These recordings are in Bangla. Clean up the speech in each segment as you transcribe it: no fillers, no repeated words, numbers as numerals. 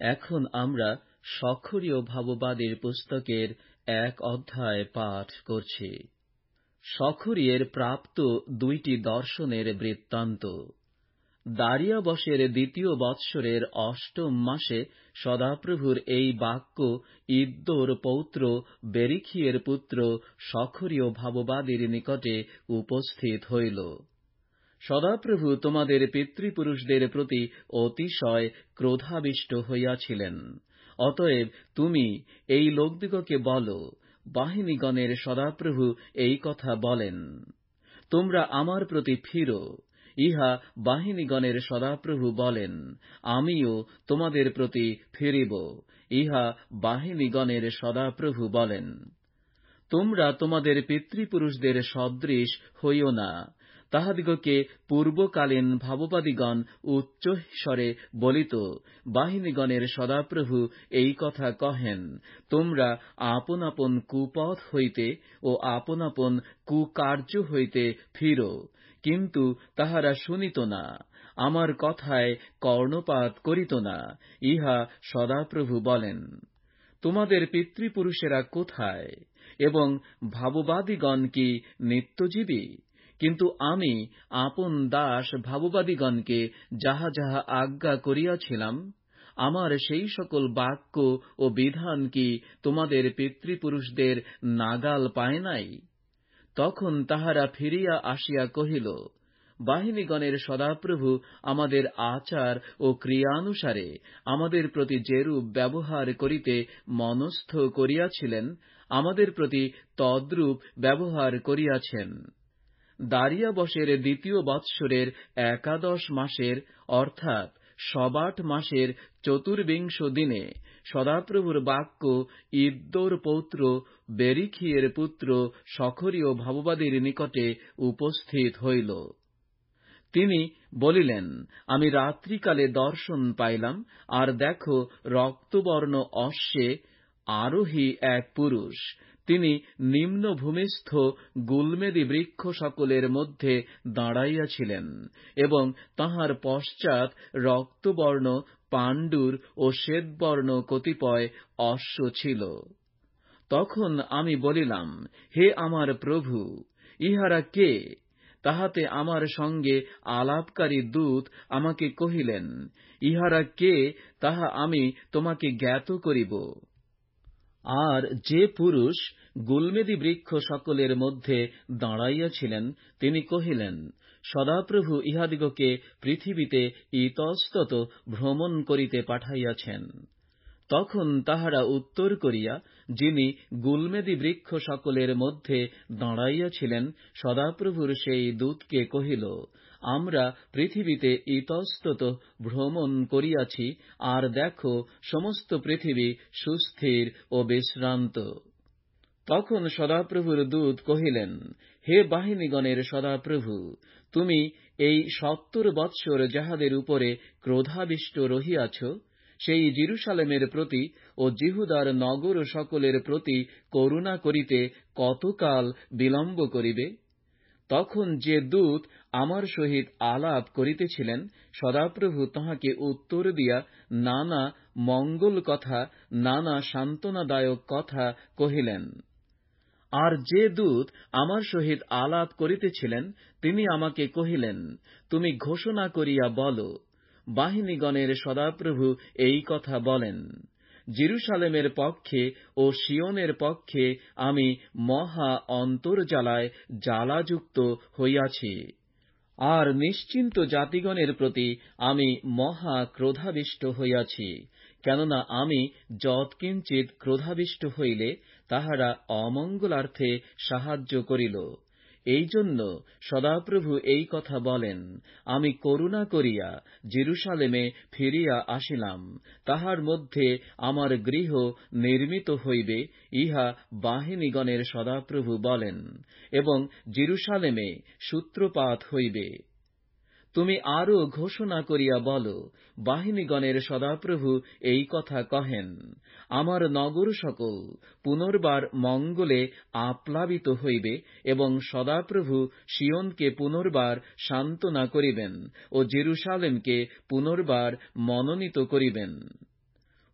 এখন আমরা সখরীয় ভাববাদীর পুস্তকের ১ অধ্যায় পাঠ করছি। সখরীয়ের প্রাপ্ত ২টি দর্শনের বৃত্তান্ত। দারিয়াবশের ২য় বৎসরের ৮ম মাসে সদাপ্রভুর এই বাক্য ইদ্দোর পৌত্র বেরিখিয়ের পুত্র সখরীয় ভাববাদীর নিকটে উপস্থিত হইল। সদাপ্রভু তোমাদের পিতৃপুরুষদের প্রতি অতিশয় ক্রোধাবিষ্ট হইয়াছিলেন। অতএব তুমি এই লোকদিগকে বল, বাহিনীগণের সদাপ্রভু এই কথা বলেন, তোমরা আমার প্রতি ফিরো। ইহা বাহিনীগণের সদাপ্রভু বলেন, আমিও তোমাদের প্রতি ফিরিব। ইহা বাহিনীগণের সদাপ্রভু বলেন। তোমরা তোমাদের পিতৃপুরুষদের সদৃশ হইও না। তাহাদিগকে পূর্বকালীন ভাববাদীগণ উচ্চস্বরে বলিত, বাহিনীগণের সদাপ্রভু এই কথা কহেন, তোমরা আপন আপন কুপথ হইতে ও আপন আপন কুকার্য হইতে ফিরো। কিন্তু তাহারা শুনিত না, আমার কথায় কর্ণপাত করিত না। ইহা সদাপ্রভু বলেন। তোমাদের পিতৃপুরুষেরা কোথায়? এবং ভাববাদীগণ কি নিত্যজীবী? কিন্তু আমি আপন দাস ভাববাদীগণকে যাহা যাহা আজ্ঞা করিয়াছিলাম, আমার সেই সকল বাক্য ও বিধান কি তোমাদের পিতৃপুরুষদের নাগাল পায় নাই? তখন তাহারা ফিরিয়া আসিয়া কহিল, বাহিনীগণের সদাপ্রভু আমাদের আচার ও ক্রিয়ানুসারে আমাদের প্রতি যেরূপ ব্যবহার করিতে মনস্থ করিয়াছিলেন, আমাদের প্রতি তদ্রূপ ব্যবহার করিয়াছেন। দারিয়াবশের ২য় বৎসরের ১১ মাসের অর্থাৎ শবাট মাসের ৪বিংশ দিনে সদাপ্রভুর বাক্য ইদ্দোর পৌত্র বেরিখিয়ের পুত্র সখরীয় ভাববাদীর নিকটে উপস্থিত হইল। তিনি বলিলেন, আমি রাত্রিকালে দর্শন পাইলাম, আর দেখো, রক্তবর্ণ অশ্বে আরোহী এক পুরুষ। তিনি নিম্নভূমিস্থ গুলমেদী বৃক্ষ সকলের মধ্যে দাঁড়াইয়াছিলেন, এবং তাঁহার পশ্চাৎ রক্তবর্ণ, পাণ্ডুর ও শ্বেতবর্ণ কতিপয় অশ্ব ছিল। তখন আমি বলিলাম, হে আমার প্রভু, ইহারা কে? তাহাতে আমার সঙ্গে আলাপকারী দূত আমাকে কহিলেন, ইহারা কে তাহা আমি তোমাকে জ্ঞাত করিব। আর যে পুরুষ গুলমেদী বৃক্ষ সকলের মধ্যে দাঁড়াইয়াছিলেন, তিনি কহিলেন, সদাপ্রভু ইহাদিগকে পৃথিবীতে ইতস্তত ভ্রমণ করিতে পাঠাইয়াছেন। তখন তাহারা উত্তর করিয়া, যিনি গুলমেদী বৃক্ষ সকলের মধ্যে দাঁড়াইয়াছিলেন, সদাপ্রভুর সেই দূতকে কহিল, আমরা পৃথিবীতে ইতস্তত ভ্রমণ করিয়াছি, আর দেখো, সমস্ত পৃথিবী সুস্থির ও বিশ্রান্ত। তখন সদাপ্রভুর দূত কহিলেন, হে বাহিনীগণের সদাপ্রভু, তুমি এই ৭০ বৎসর যাহাদের উপরে ক্রোধাবিষ্ট রহিয়াছ, সেই জেরুসালেমের প্রতি ও জিহুদার নগর সকলের প্রতি করুণা করিতে কতকাল বিলম্ব করিবে? তখন যে দূত আমার সহিত আলাপ করিতেছিলেন, সদাপ্রভু তাহাকে উত্তর দিয়া নানা মঙ্গল কথা, নানা সান্ত্বনাদায়ক কথা কহিলেন। আর যে দূত আমার সহিত আলাপ করিতেছিলেন, তিনি আমাকে কহিলেন, তুমি ঘোষণা করিয়া বল, বাহিনীগণের সদাপ্রভু এই কথা বলেন, জেরুসালেমের পক্ষে ও সিয়নের পক্ষে আমি মহা অন্তর্জ্বালায় জ্বালাযুক্ত হইয়াছি। আর নিশ্চিন্ত জাতিগণের প্রতি আমি মহা ক্রোধাবিষ্ট হইয়াছি, কেননা আমি যৎকিঞ্চিৎ ক্রোধাবিষ্ট হইলে তাহারা অমঙ্গলার্থে সাহায্য করিল। এই জন্য সদাপ্রভু এই কথা বলেন, আমি করুণা করিয়া জেরুসালেমে ফিরিয়া আসিলাম, তাহার মধ্যে আমার গৃহ নির্মিত হইবে, ইহা বাহিনীগণের সদাপ্রভু বলেন, এবং জেরুসালেমে সূত্রপাত হইবে। তুমি আরো ঘোষণা করিয়া বল, বাহিনীগণের সদাপ্রভু এই কথা কহেন, আমার নগর সকল পুনর্বার মঙ্গলে আপ্লাবিত হইবে, এবং সদাপ্রভু সিয়নকে পুনর্বার সান্ত্বনা করিবেন ও জেরুসালেমকে পুনর্বার মনোনীত করিবেন।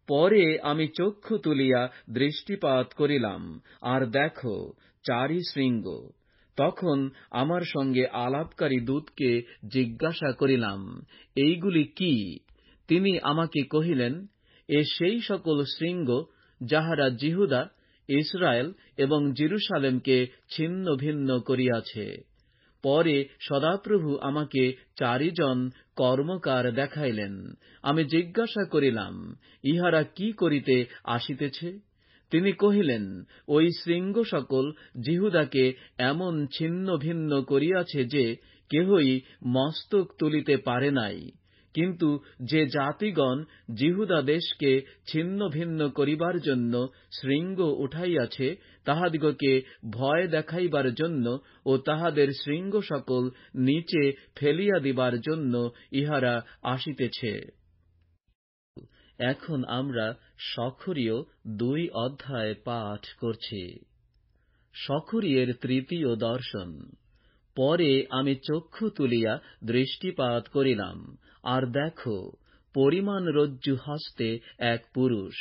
পরে আমি চক্ষু তুলিয়া দৃষ্টিপাত করিলাম, আর দেখো, 4 শৃঙ্গ। তখন আমার সঙ্গে আলাপকারী দূতকে জিজ্ঞাসা করিলাম, এইগুলি কি? তিনি আমাকে কহিলেন, এ সেই সকল শৃঙ্গ যাহারা জিহুদা, ইসরায়েল এবং জেরুসালেমকে ছিন্ন ভিন্ন করিয়াছে। পরে সদাপ্রভু আমাকে 4 জন কর্মকার দেখাইলেন। আমি জিজ্ঞাসা করিলাম, ইহারা কি করিতে আসিতেছে? তিনি কহিলেন, ওই শৃঙ্গ সকল জিহুদাকে এমন ছিন্ন ভিন্ন করিয়াছে যে কেহই মস্তক তুলিতে পারে নাই। কিন্তু যে জাতিগণ জিহুদা দেশকে ছিন্ন ভিন্ন করিবার জন্য শৃঙ্গ উঠাইয়াছে, তাহাদিগকে ভয় দেখাইবার জন্য ও তাহাদের শৃঙ্গ সকল নিচে ফেলিয়া দিবার জন্য ইহারা আসিতেছে। এখন আমরা সখরীয় 2 অধ্যায় পাঠ করছি। সখরীয়ের 3য় দর্শন। পরে আমি চক্ষু তুলিয়া দৃষ্টিপাত করিলাম, আর দেখো, পরিমাণ রজ্জু হস্তে এক পুরুষ।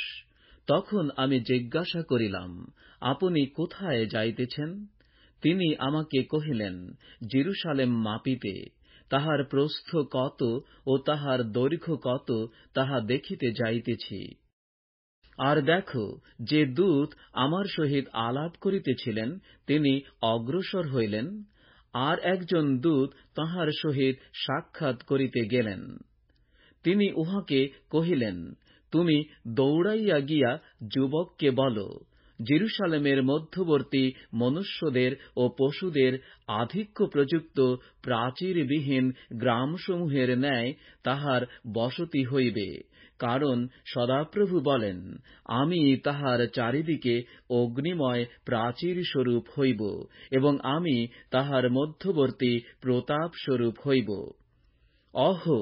তখন আমি জিজ্ঞাসা করিলাম, আপনি কোথায় যাইতেছেন? তিনি আমাকে কহিলেন, জেরুসালেম মাপিতে, তাহার প্রস্থ কত ও তাহার দৈর্ঘ্য কত তাহা দেখিতে যাইতেছি। আর দেখো, যে দূত আমার সহিত আলাপ করিতেছিলেন তিনি অগ্রসর হইলেন, আর একজন দূত তাহার সহিত সাক্ষাৎ করিতে গেলেন। তিনি উহাকে কহিলেন, তুমি দৌড়াইয়া গিয়া যুবককে বল, জেরুসালেমের মধ্যবর্তী মনুষ্যদের ও পশুদের আধিক্য প্রযুক্ত প্রাচীরবিহীন গ্রামসমূহের ন্যায় তাহার বসতি হইবে। কারণ সদাপ্রভু বলেন, আমি তাহার চারিদিকে অগ্নিময় প্রাচীর স্বরূপ হইব, এবং আমি তাহার মধ্যবর্তী প্রতাপ স্বরূপ হইব। অহো,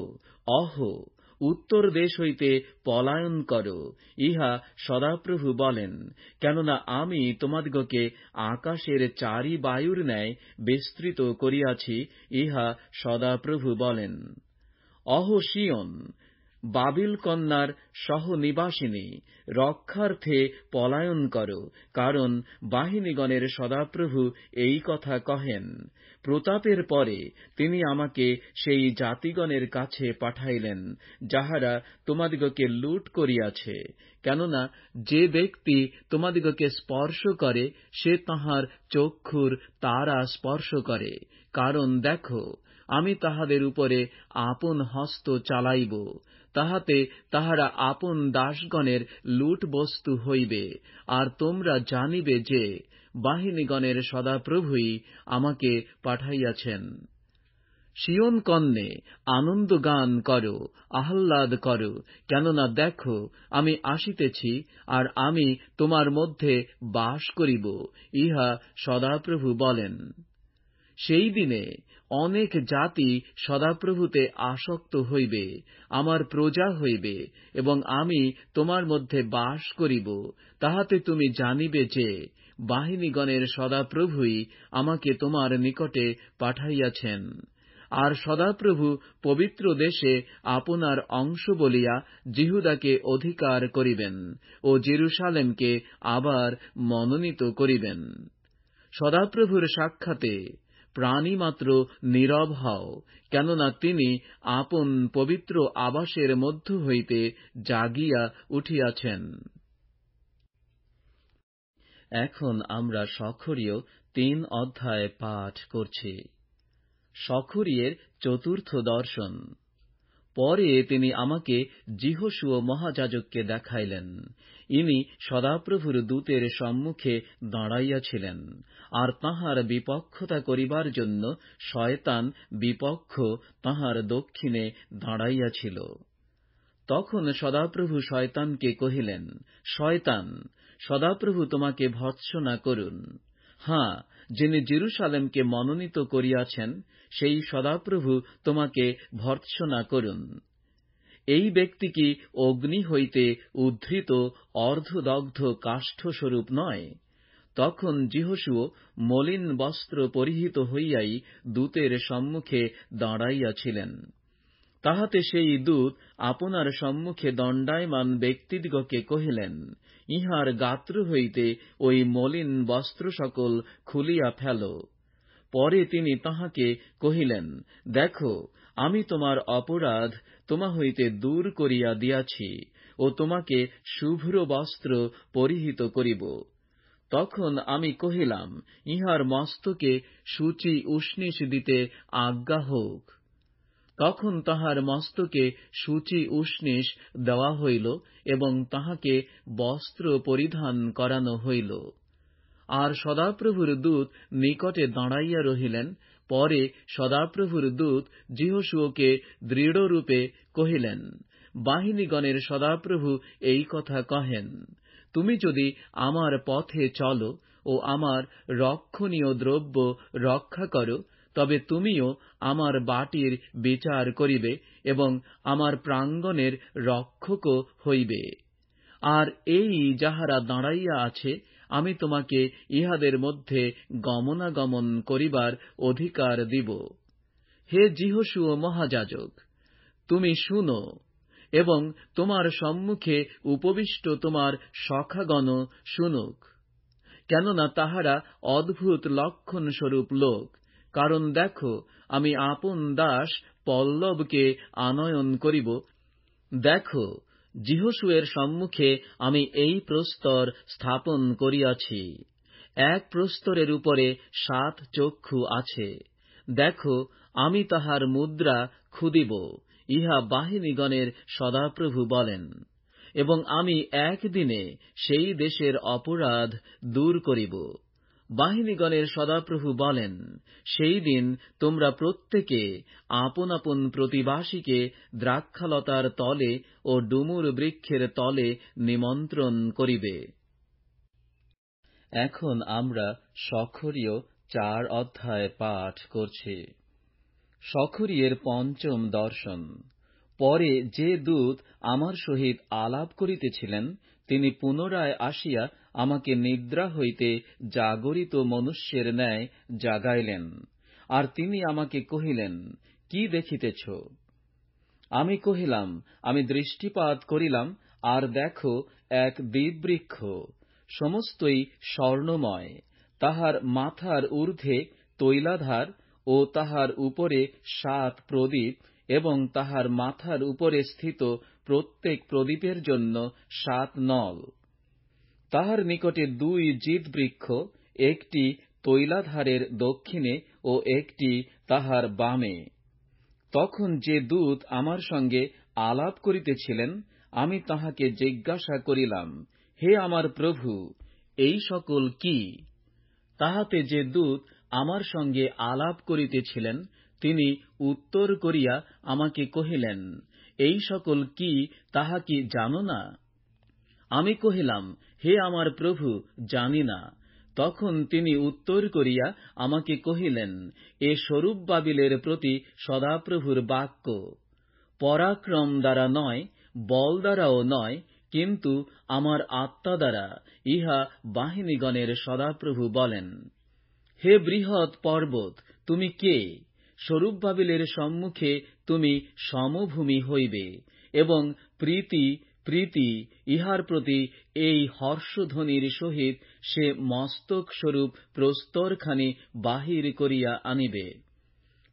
অহো, উত্তর দেশ হইতে পলায়ন কর, ইহা সদাপ্রভু বলেন, কেননা আমি তোমাদিগকে আকাশের 4 বায়ুর ন্যায় বিস্তৃত করিয়াছি, ইহা সদাপ্রভু বলেন। অহো সিয়ন, বাবিল কন্যার সহনিবাসিনী, রক্ষার্থে পলায়ন কর, কারণ বাহিনীগণের সদাপ্রভু এই কথা কহেন। প্রতাপের পরে তিনি আমাকে সেই জাতিগণের কাছে পাঠাইলেন, যাহারা তোমাদিগকে লুট করিয়াছে। কেননা যে ব্যক্তি তোমাদিগকে স্পর্শ করে, সে তাহার চক্ষুর তারা স্পর্শ করে। কারণ দেখো, আমি তাহাদের উপরে আপন হস্ত চালাইব, তাহাতে তাহারা আপন দাসগণের লুট বস্তু হইবে। আর তোমরা জানিবে যে বাহিনীগণের সদাপ্রভুই আমাকে পাঠাইয়াছেন। সিয়ন কন্যে, আনন্দ গান করো, আহ্লাদ করো, কেননা দেখো, আমি আসিতেছি, আর আমি তোমার মধ্যে বাস করিব, ইহা সদাপ্রভু বলেন। সেই দিনে অনেক জাতি সদাপ্রভুতে আসক্ত হইবে, আমার প্রজা হইবে, এবং আমি তোমার মধ্যে বাস করিব। তাহাতে তুমি জানিবে যে বাহিনীগণের সদাপ্রভুই আমাকে তোমার নিকটে পাঠাইয়াছেন। আর সদাপ্রভু পবিত্র দেশে আপনার অংশ বলিয়া জিহুদাকে অধিকার করিবেন ও জেরুসালেমকে আবার মনোনীত করিবেন। সদাপ্রভুর সাক্ষাতে প্রাণীমাত্র নীরব হও, কেননা তিনি আপন পবিত্র আবাসের মধ্য হইতে জাগিয়া উঠিয়াছেন। এখন আমরা সখরীয় 3 অধ্যায় পাঠ করছি। সখরীয়ের 4র্থ দর্শন। পরে তিনি আমাকে যিহোশুয় মহাযাজককে দেখাইলেন। ইনি সদাপ্রভুর দূতের সম্মুখে দাঁড়াইয়াছিলেন, আর তাঁহার বিপক্ষতা করিবার জন্য শয়তান বিপক্ষ তাঁহার দক্ষিণে দাঁড়াইয়াছিল। তখন সদাপ্রভু শয়তানকে কহিলেন, শয়তান, সদাপ্রভু তোমাকে ভর্ৎসনা করুন। হাঁ, যিনি জেরুসালেমকে মনোনীত করিয়াছেন, সেই সদাপ্রভু তোমাকে ভর্ৎসনা করুন। এই ব্যক্তি কি অগ্নি হইতে উদ্ধৃত অর্ধদগ্ধ কাষ্ঠস্বরূপ নয়? তখন যিহোশুয় মলিন বস্ত্র পরিহিত হইয়াই দূতের সম্মুখে দাঁড়াইয়াছিলেন। তাহাতে সেই দূত আপনার সম্মুখে দণ্ডায়মান ব্যক্তিদিগকে কহিলেন, ইহার গাত্র হইতে ওই মলিন বস্ত্র সকল খুলিয়া ফেল। পরে তিনি তাহাকে কহিলেন, দেখো, আমি তোমার অপরাধ তোমা হইতে দূর করিয়া দিয়াছি ও তোমাকে শুভ্র বস্ত্র পরিহিত করিব। তখন আমি কহিলাম, ইহার মস্তকে সূচি উষ্ণিস দিতে আজ্ঞা হোক। তখন তাহার মস্তকে সূচি উষ্ণিস দেওয়া হইল এবং তাহাকে বস্ত্র পরিধান করানো হইল। আর সদাপ্রভুর দূত নিকটে দাঁড়াইয়া রহিলেন। পরে সদাপ্রভুর দূত যিহোশূয়কে দৃঢ়রূপে কহিলেন, বাহিনীগণের সদাপ্রভু এই কথা কহেন, তুমি যদি আমার পথে চলো ও আমার রক্ষণীয় দ্রব্য রক্ষা করো, তবে তুমিও আমার বাটির বিচার করিবে এবং আমার প্রাঙ্গণের রক্ষকও হইবে। আর এই যাহারা দাঁড়াইয়া আছে, আমি তোমাকে ইহাদের মধ্যে গমনাগমন করিবার অধিকার দিব। হে যিহোশূয় মহাযাজক, তুমি শুনো, এবং তোমার সম্মুখে উপবিষ্ট তোমার সখাগণ শুনুক। কেননা তাহারা অদ্ভুত লক্ষণ স্বরূপ লোক। কারণ দেখো, আমি আপন দাস পল্লবকে আনয়ন করিব। দেখো, যিহোশূয়ের সম্মুখে আমি এই প্রস্তর স্থাপন করিয়াছি। এক প্রস্তরের উপরে 7 চক্ষু আছে। দেখো, আমি তাহার মুদ্রা খুদিব, ইহা বাহিনীগণের সদাপ্রভু বলেন। এবং আমি একদিনে সেই দেশের অপরাধ দূর করিব। বাহিনীগণের সদাপ্রভু বলেন, সেই দিন তোমরা প্রত্যেকে আপন আপন প্রতিবাসীকে দ্রাক্ষালতার তলে ও ডুমুর বৃক্ষের তলে নিমন্ত্রণ করিবে। এখন আমরা সখরীয় 4 অধ্যায় পাঠ করছি। সখরীয়ের পঞ্চম দর্শন। পরে যে দূত আমার সহিত আলাপ করিতেছিলেন, তিনি পুনরায় আসিয়া আমাকে নিদ্রা হইতে জাগরিত মনুষ্যের ন্যায় জাগাইলেন। আর তিনি আমাকে কহিলেন, কি দেখিতেছ? আমি কহিলাম, আমি দৃষ্টিপাত করিলাম, আর দেখো, এক দিববৃক্ষ, সমস্তই স্বর্ণময়, তাহার মাথার ঊর্ধ্বে তৈলাধার ও তাহার উপরে 7 প্রদীপ, এবং তাহার মাথার উপরে স্থিত প্রত্যেক প্রদীপের জন্য 7 নল। তাহার নিকটে 2 জিতবৃক্ষ, একটি তৈলাধারের দক্ষিণে ও একটি তাহার বামে। তখন যে দূত আমার সঙ্গে আলাপ করিতেছিলেন, আমি তাহাকে জিজ্ঞাসা করিলাম, হে আমার প্রভু, এই সকল কি? তাহাতে যে দূত আমার সঙ্গে আলাপ করিতেছিলেন, তিনি উত্তর করিয়া আমাকে কহিলেন, এই সকল কি, তাহা কি জানো না? আমি কহিলাম, হে আমার প্রভু, জানি না। তখন তিনি উত্তর করিয়া আমাকে কহিলেন, এ সরুব্বাবিলের প্রতি সদাপ্রভুর বাক্য। পরাক্রম দ্বারা নয়, বল দ্বারাও নয়, কিন্তু আমার আত্মা দ্বারা, ইহা বাহিনীগণের সদাপ্রভু বলেন। হে বৃহৎ পর্বত, তুমি কে? সরুব্বাবিলের সম্মুখে তুমি সমভূমি হইবে, এবং প্রীতি প্রীতি ইহার প্রতি এই হর্ষধ্বনির সহিত সে মস্তকস্বরূপ প্রস্তরখানি বাহির করিয়া আনিবে।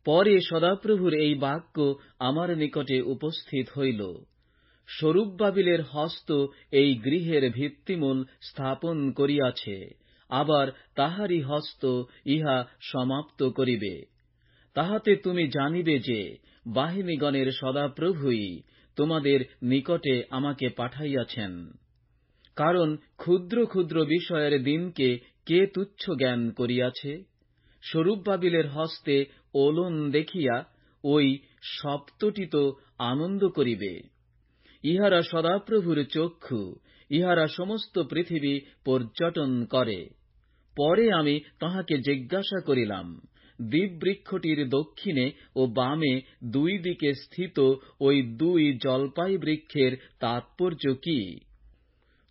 পরে সদাপ্রভুর এই বাক্য আমার নিকটে উপস্থিত হইল। সরুব্বাবিলের হস্ত এই গৃহের ভিত্তিমূল স্থাপন করিয়াছে, আবার তাহারই হস্ত ইহা সমাপ্ত করিবে। তাহাতে তুমি জানিবে যে বাহিনীগণের সদাপ্রভুই তোমাদের নিকটে আমাকে পাঠাইয়াছেন। কারণ ক্ষুদ্র ক্ষুদ্র বিষয়ের দিনকে কে তুচ্ছ জ্ঞান করিয়াছে? সরুব্বাবিলের হস্তে ওলন দেখিয়া ওই সপ্তটি তো আনন্দ করিবে। ইহারা সদাপ্রভুর চক্ষু, ইহারা সমস্ত পৃথিবী পর্যটন করে। পরে আমি তাহাকে জিজ্ঞাসা করিলাম, দিববৃক্ষটির দক্ষিণে ও বামে 2 দিকে স্থিত ওই 2 জলপাই বৃক্ষের তাৎপর্য কি?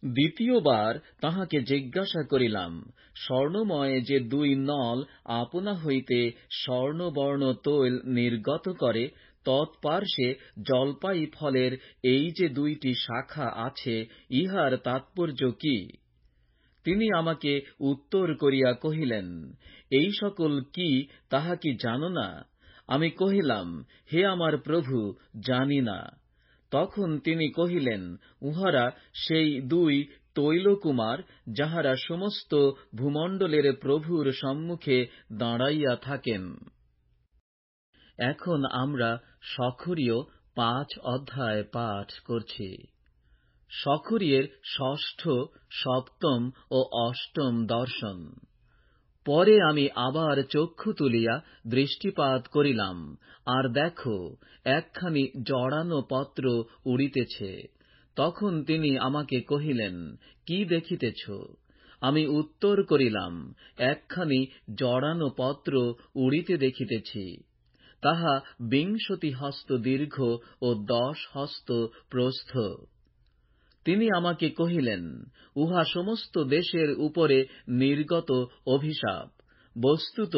দ্বিতীয়বার তাহাকে জিজ্ঞাসা করিলাম, স্বর্ণময় যে 2 নল আপনা হইতে স্বর্ণবর্ণ তৈল নির্গত করে, তৎপার্শ্বে জলপাই ফলের এই যে 2টি শাখা আছে, ইহার তাৎপর্য কি? তিনি আমাকে উত্তর করিয়া কহিলেন, এই সকল কি, তাহা কি জানো না? আমি কহিলাম, হে আমার প্রভু, জানি না। তখন তিনি কহিলেন, উহারা সেই 2 তৈলকুমার, যাহারা সমস্ত ভূমণ্ডলের প্রভুর সম্মুখে দাঁড়াইয়া থাকেন। এখন আমরা সখরীয় 5 অধ্যায় পাঠ করছি। সখরীয়ের 6ষ্ঠ, 7ম ও 8ম দর্শন। পরে আমি আবার চক্ষু তুলিয়া দৃষ্টিপাত করিলাম, আর দেখো, একখানি জড়ানো পত্র উড়িতেছে। তখন তিনি আমাকে কহিলেন, কি দেখিতেছ? আমি উত্তর করিলাম, একখানি জড়ানো পত্র উড়িতে দেখিতেছি। তাহা 20 হস্ত দীর্ঘ ও 10 হস্ত প্রস্থ। তিনি আমাকে কহিলেন, উহা সমস্ত দেশের উপরে নির্গত অভিশাপ। বস্তুত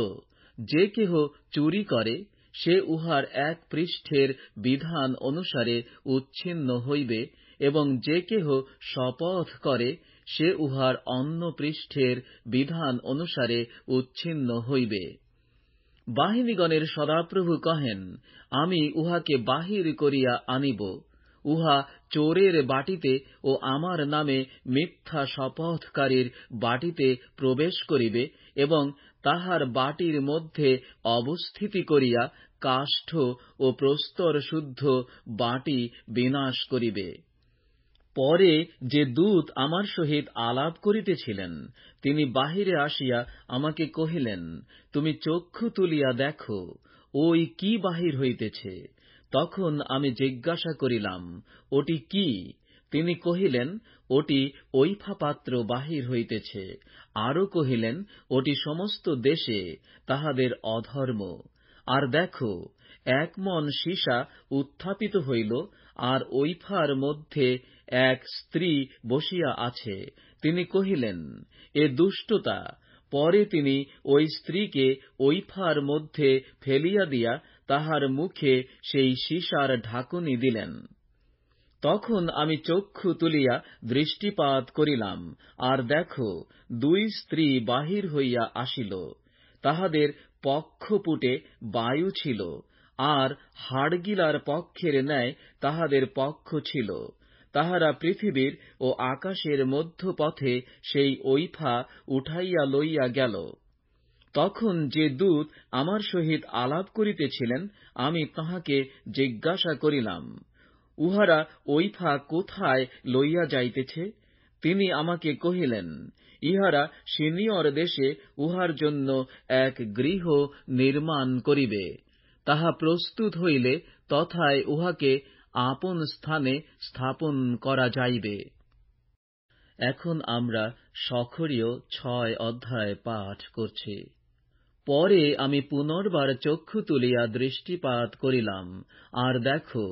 যে কেহ চুরি করে, সে উহার 1 পৃষ্ঠের বিধান অনুসারে উচ্ছিন্ন হইবে, এবং যে কেহ শপথ করে, সে উহার অন্য পৃষ্ঠের বিধান অনুসারে উচ্ছিন্ন হইবে। বাহিনীগণের সদাপ্রভু কহেন, আমি উহাকে বাহির করিয়া আনিব। উহা চোরের বাটিতে ও আমার নামে মিথ্যা শপথকারীর বাটিতে প্রবেশ করিবে, এবং তাহার বাটির মধ্যে অবস্থিতি করিয়া কাষ্ঠ ও প্রস্তর শুদ্ধ বাটি বিনাশ করিবে। পরে যে দূত আমার সহিত আলাপ করিতেছিলেন, তিনি বাহিরে আসিয়া আমাকে কহিলেন, তুমি চক্ষু তুলিয়া দেখো, ওই কি বাহির হইতেছে? তখন আমি জিজ্ঞাসা করিলাম, ওটি কি? তিনি কহিলেন, ওটি ঐফা পাত্র বাহির হইতেছে। আরো কহিলেন, ওটি সমস্ত দেশে তাহাদের অধর্ম। আর দেখো, 1 মণ সীসা উত্থাপিত হইল, আর ঐফার মধ্যে এক স্ত্রী বসিয়া আছে। তিনি কহিলেন, এ দুষ্টতা। পরে তিনি ওই স্ত্রীকে ঐফার মধ্যে ফেলিয়া দিয়া তাহার মুখে সেই সীসার ঢাকুনি দিলেন। তখন আমি চক্ষু তুলিয়া দৃষ্টিপাত করিলাম, আর দেখো, 2 স্ত্রী বাহির হইয়া আসিল। তাহাদের পক্ষপুটে বায়ু ছিল, আর হাড়গিলার পক্ষের ন্যায় তাহাদের পক্ষ ছিল। তাহারা পৃথিবীর ও আকাশের মধ্যপথে সেই ঐফা উঠাইয়া লইয়া গেল। তখন যে দূত আমার সহিত আলাপ করিতেছিলেন, আমি তাহাকে জিজ্ঞাসা করিলাম, উহারা ঐফা কোথায় লইয়া যাইতেছে? তিনি আমাকে কহিলেন, ইহারা সিনিয়র দেশে উহার জন্য এক গৃহ নির্মাণ করিবে। তাহা প্রস্তুত হইলে তথায় উহাকে আপন স্থানে স্থাপন করা যাইবে। এখন আমরা সখরীয় 6 অধ্যায় পাঠ করছি। পরে আমি পুনর্বার চক্ষু তুলিয়া দৃষ্টিপাত করিলাম, আর দেখো,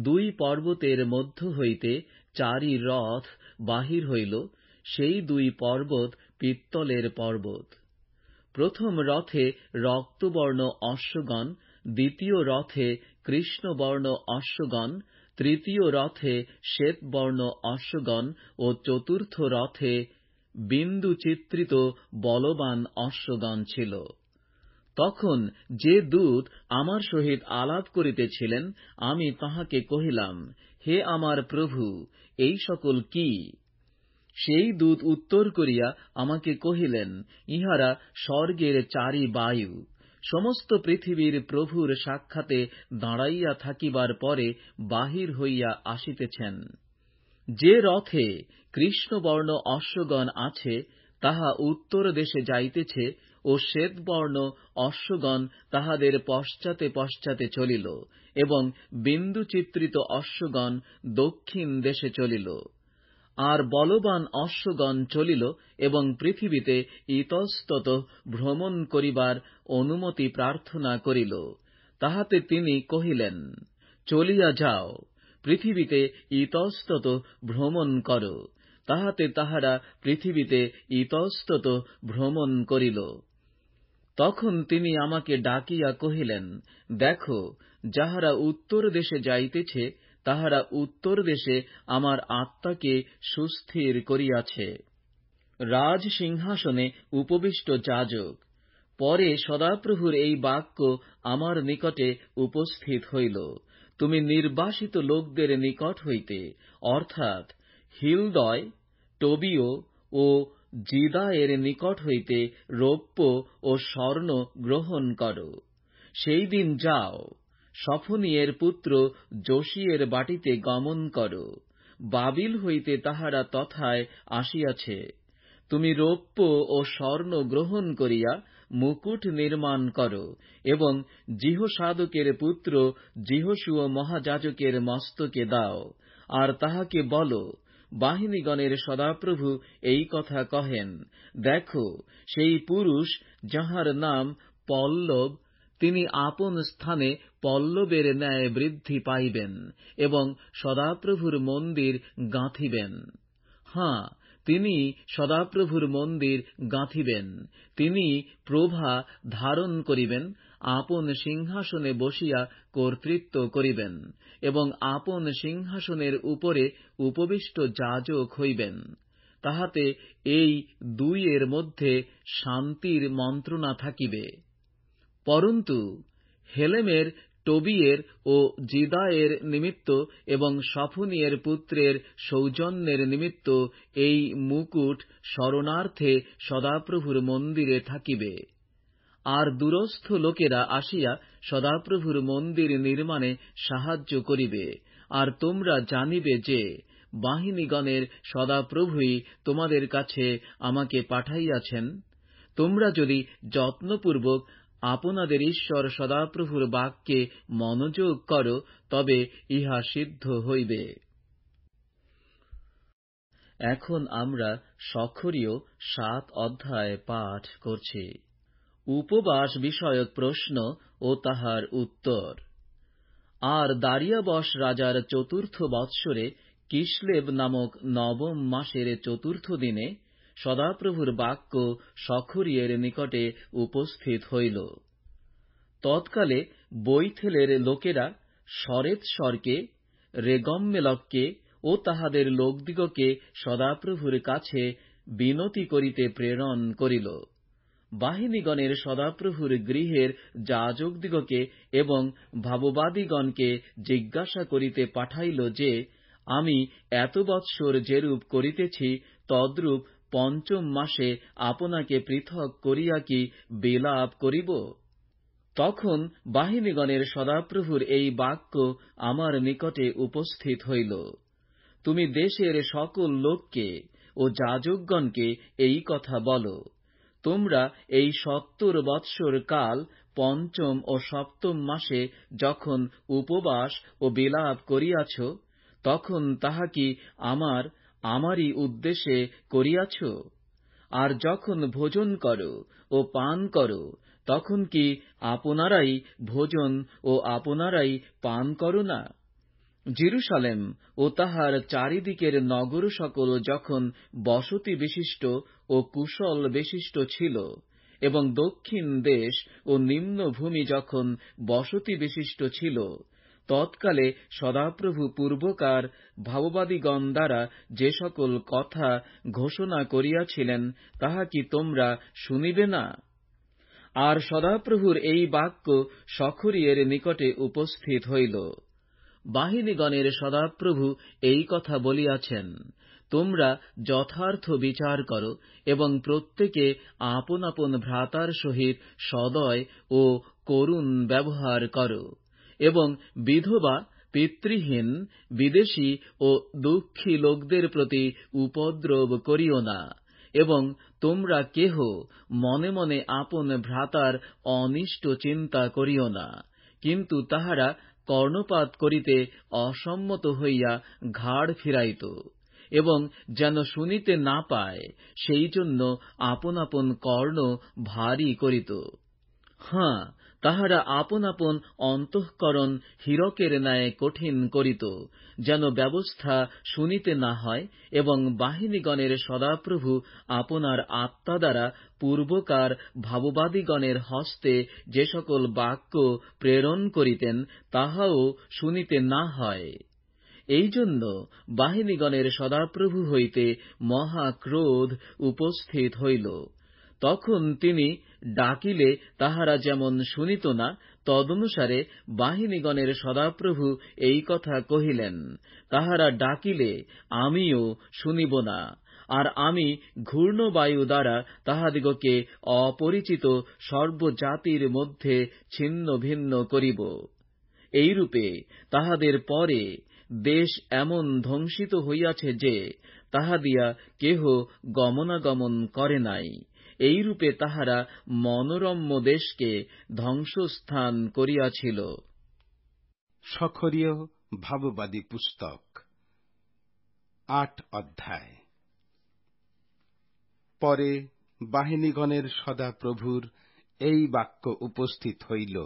2 পর্বতের মধ্য হইতে 4 রথ বাহির হইল। সেই 2 পর্বত পিত্তলের পর্বত। প্রথম রথে রক্তবর্ণ অশ্বগণ, দ্বিতীয় রথে কৃষ্ণবর্ণ অশ্বগণ, তৃতীয় রথে শ্বেতবর্ণ অশ্বগণ ও চতুর্থ রথে বিন্দু চিত্রিত বলবান অশ্বগণ ছিল। তখন যে দূত আমার সহিত আলাপ করিতেছিলেন, আমি তাহাকে কহিলাম, হে আমার প্রভু, এই সকল কি? সেই দূত উত্তর করিয়া আমাকে কহিলেন, ইহারা স্বর্গের 4 বায়ু, সমস্ত পৃথিবীর প্রভুর সাক্ষাতে দাঁড়াইয়া থাকিবার পরে বাহির হইয়া আসিতেছেন। যে রথে কৃষ্ণবর্ণ অশ্বগণ আছে, তাহা উত্তর দেশে যাইতেছে, ও শ্বেতবর্ণ অশ্বগণ তাহাদের পশ্চাতে পশ্চাতে চলিল, এবং বিন্দু চিত্রিত অশ্বগণ দক্ষিণ দেশে চলিল। আর বলবান অশ্বগণ চলিল, এবং পৃথিবীতে ইতস্তত ভ্রমণ করিবার অনুমতি প্রার্থনা করিল। তাহাতে তিনি কহিলেন, চলিয়া যাও, পৃথিবীতে ইতস্তত ভ্রমণ কর। তাহাতে তাহারা পৃথিবীতে ইতস্তত ভ্রমণ করিল। তখন তিনি আমাকে ডাকিয়া কহিলেন, দেখো, যাহারা উত্তর দেশে যাইতেছে, তাহারা উত্তর দেশে আমার আত্মাকে সুস্থির করিয়াছে। রাজ সিংহাসনে উপবিষ্ট যাজক। পরে সদাপ্রভুর এই বাক্য আমার নিকটে উপস্থিত হইল, তুমি নির্বাসিত লোকদের নিকট হইতে, অর্থাৎ হিলদয়, টোবিয় ও জিদায়ের নিকট হইতে রৌপ্য ও স্বর্ণ গ্রহণ কর। সেই দিন যাও, সফনিয়ের পুত্র যোশিয়ের বাটিতে গমন কর। বাবিল হইতে তাহারা তথায় আসিয়াছে। তুমি রৌপ্য ও স্বর্ণ গ্রহণ করিয়া মুকুট নির্মাণ কর এবং জিহসাদকের পুত্র জিহোশূয় মহাযাজকের মস্তকে দাও, আর তাহাকে বল, বাহিনীগণের সদাপ্রভু এই কথা কহেন, দেখো, সেই পুরুষ যাহার নাম পল্লব, তিনি আপন স্থানে পল্লবের ন্যায় বৃদ্ধি পাইবেন এবং সদাপ্রভুর মন্দির গাঁথিবেন। হাঁ, তিনি সদাপ্রভুর মন্দির গাঁথিবেন। তিনি প্রভা ধারণ করিবেন, আপন সিংহাসনে বসিয়া কর্তৃত্ব করিবেন এবং আপন সিংহাসনের উপরে উপবিষ্ট যাজক হইবেন। তাহাতে এই দুইয়ের মধ্যে শান্তির মন্ত্রণা থাকিবে। পরন্তু হেলেমের, টোবিয়ের ও জিদায়ের নিমিত্ত এবং সফনিয়ের পুত্রের সৌজন্যের নিমিত্ত এই মুকুট শরণার্থে সদাপ্রভুর মন্দিরে থাকিবে। আর দূরস্থ লোকেরা আসিয়া সদাপ্রভুর মন্দির নির্মাণে সাহায্য করিবে। আর তোমরা জানিবে যে বাহিনীগণের সদাপ্রভুই তোমাদের কাছে আমাকে পাঠাইয়াছেন। তোমরা যদি যত্নপূর্বক আপনাদের ঈশ্বর সদাপ্রভুর বাক্যে মনোযোগ কর, তবে ইহা সিদ্ধ হইবে। এখন আমরা সখরীয় 7 অধ্যায় পাঠ করছি। উপবাস বিষয়ক প্রশ্ন ও তাহার উত্তর। আর দারিয়াবশ রাজার 4th বৎসরে কিসলেব নামক 9ম মাসের 4th দিনে সদাপ্রভুর বাক্য সখরীয়ের নিকটে উপস্থিত হইল। তৎকালে বৈথেলের লোকেরা সরেৎসরকে, রেগম্মেলককে ও তাহাদের লোকদিগকে সদাপ্রভুর কাছে বিনতি করিতে প্রেরণ করিল। বাহিনীগণের সদাপ্রভুর গৃহের যাজকদিগকে এবং ভাববাদীগণকে জিজ্ঞাসা করিতে পাঠাইল যে, আমি এত বৎসর যেরূপ করিতেছি, তদ্রূপ 5ম মাসে আপনাকে পৃথক করিয়া কি বিলাপ করিব? তখন বাহিনীগণের সদাপ্রভুর এই বাক্য আমার নিকটে উপস্থিত হইল, তুমি দেশের সকল লোককে ও যাজকগণকে এই কথা বল, তোমরা এই 70 বৎসর কাল 5ম ও 7ম মাসে যখন উপবাস ও বিলাপ করিয়াছ, তখন তাহা কি আমারই উদ্দেশ্যে করিয়াছ? আর যখন ভোজন কর ও পান কর, তখন কি আপনারাই ভোজন ও আপনারাই পান করো না? জেরুসালেম ও তাহার চারিদিকের নগর সকল যখন বসতি বিশিষ্ট ও কুশল বিশিষ্ট ছিল, এবং দক্ষিণ দেশ ও নিম্নভূমি যখন বসতি বিশিষ্ট ছিল, তৎকালে সদাপ্রভু পূর্বকার ভাববাদীগণ দ্বারা যে সকল কথা ঘোষণা করিয়াছিলেন, তাহা কি তোমরা শুনিবে না? আর সদাপ্রভুর এই বাক্য সখরীয়ের নিকটে উপস্থিত হইল। বাহিনীগণের সদাপ্রভু এই কথা বলিয়াছেন, তোমরা যথার্থ বিচার কর এবং প্রত্যেকে আপন আপন ভ্রাতার সহিত সদয় ও করুণ ব্যবহার কর এবং বিধবা, পিতৃহীন, বিদেশী ও দুঃখী লোকদের প্রতি উপদ্রব করিও না। এবং তোমরা কেহ মনে মনে আপন ভ্রাতার অনিষ্ট চিন্তা করিও না, কিন্তু তাহারা কর্ণপাত করিতে অসম্মত হইয়া ঘাড় ফিরাইত, এবং যেন শুনিতে না পায়, সেই জন্য আপন আপন কর্ণ ভারী করিত। হাঁ, তাহারা আপন আপন অন্তঃকরণ হীরকের ন্যায় কঠিন করিত, যেন ব্যবস্থা শুনিতে না হয়, এবং বাহিনীগণের সদাপ্রভু আপনার আত্মা দ্বারা পূর্বকার ভাববাদীগণের হস্তে যে সকল বাক্য প্রেরণ করিতেন, তাহাও শুনিতে না হয়। এই জন্য বাহিনীগণের সদাপ্রভু হইতে মহাক্রোধ উপস্থিত হইল। তখন তিনি ডাকিলে তাহারা যেমন শুনিত না, তদনুসারে বাহিনীগণের সদাপ্রভু এই কথা কহিলেন, তাহারা ডাকিলে আমিও শুনিব না, আর আমি ঘূর্ণবায়ু দ্বারা তাহাদিগকে অপরিচিত সর্বজাতির মধ্যে ছিন্ন ভিন্ন করিব। এইরূপে তাহাদের পরে দেশ এমন ধ্বংসিত হইয়াছে যে, তাহা দিয়া কেহ গমনাগমন করে নাই। এইরূপে তাহারা মনোরম্য দেশকে ধ্বংসস্থান করিয়াছিল। সখরীয় ভাববাদী পুস্তক ৮ অধ্যায়। পরে বাহিনীগণের সদাপ্রভুর এই বাক্য উপস্থিত হইল।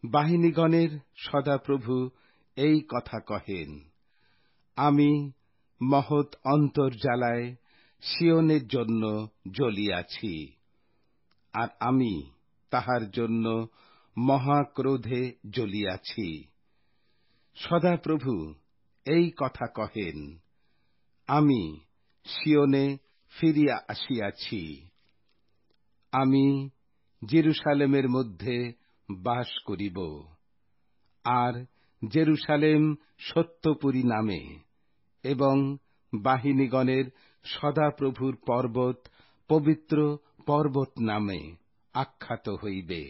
বাহিনীগণের সদাপ্রভু এই কথা কহেন, আমি মহৎ অন্তর্জ্বালায় সিয়নের জন্য জ্বলিয়াছি, আর আমি তাহার জন্য মহাক্রোধে জ্বলিয়াছি। সদাপ্রভু এই কথা কহেন, আমি সিয়নে ফিরিয়া আসিয়াছি, আমি জেরুসালেমের মধ্যে বাস করিব, আর জেরুসালেম সত্যপুরী নামে এবং বাহিনীগণের সদাপ্রভুর পর্বত পবিত্র পর্বত নামে আখ্যাত হইবে।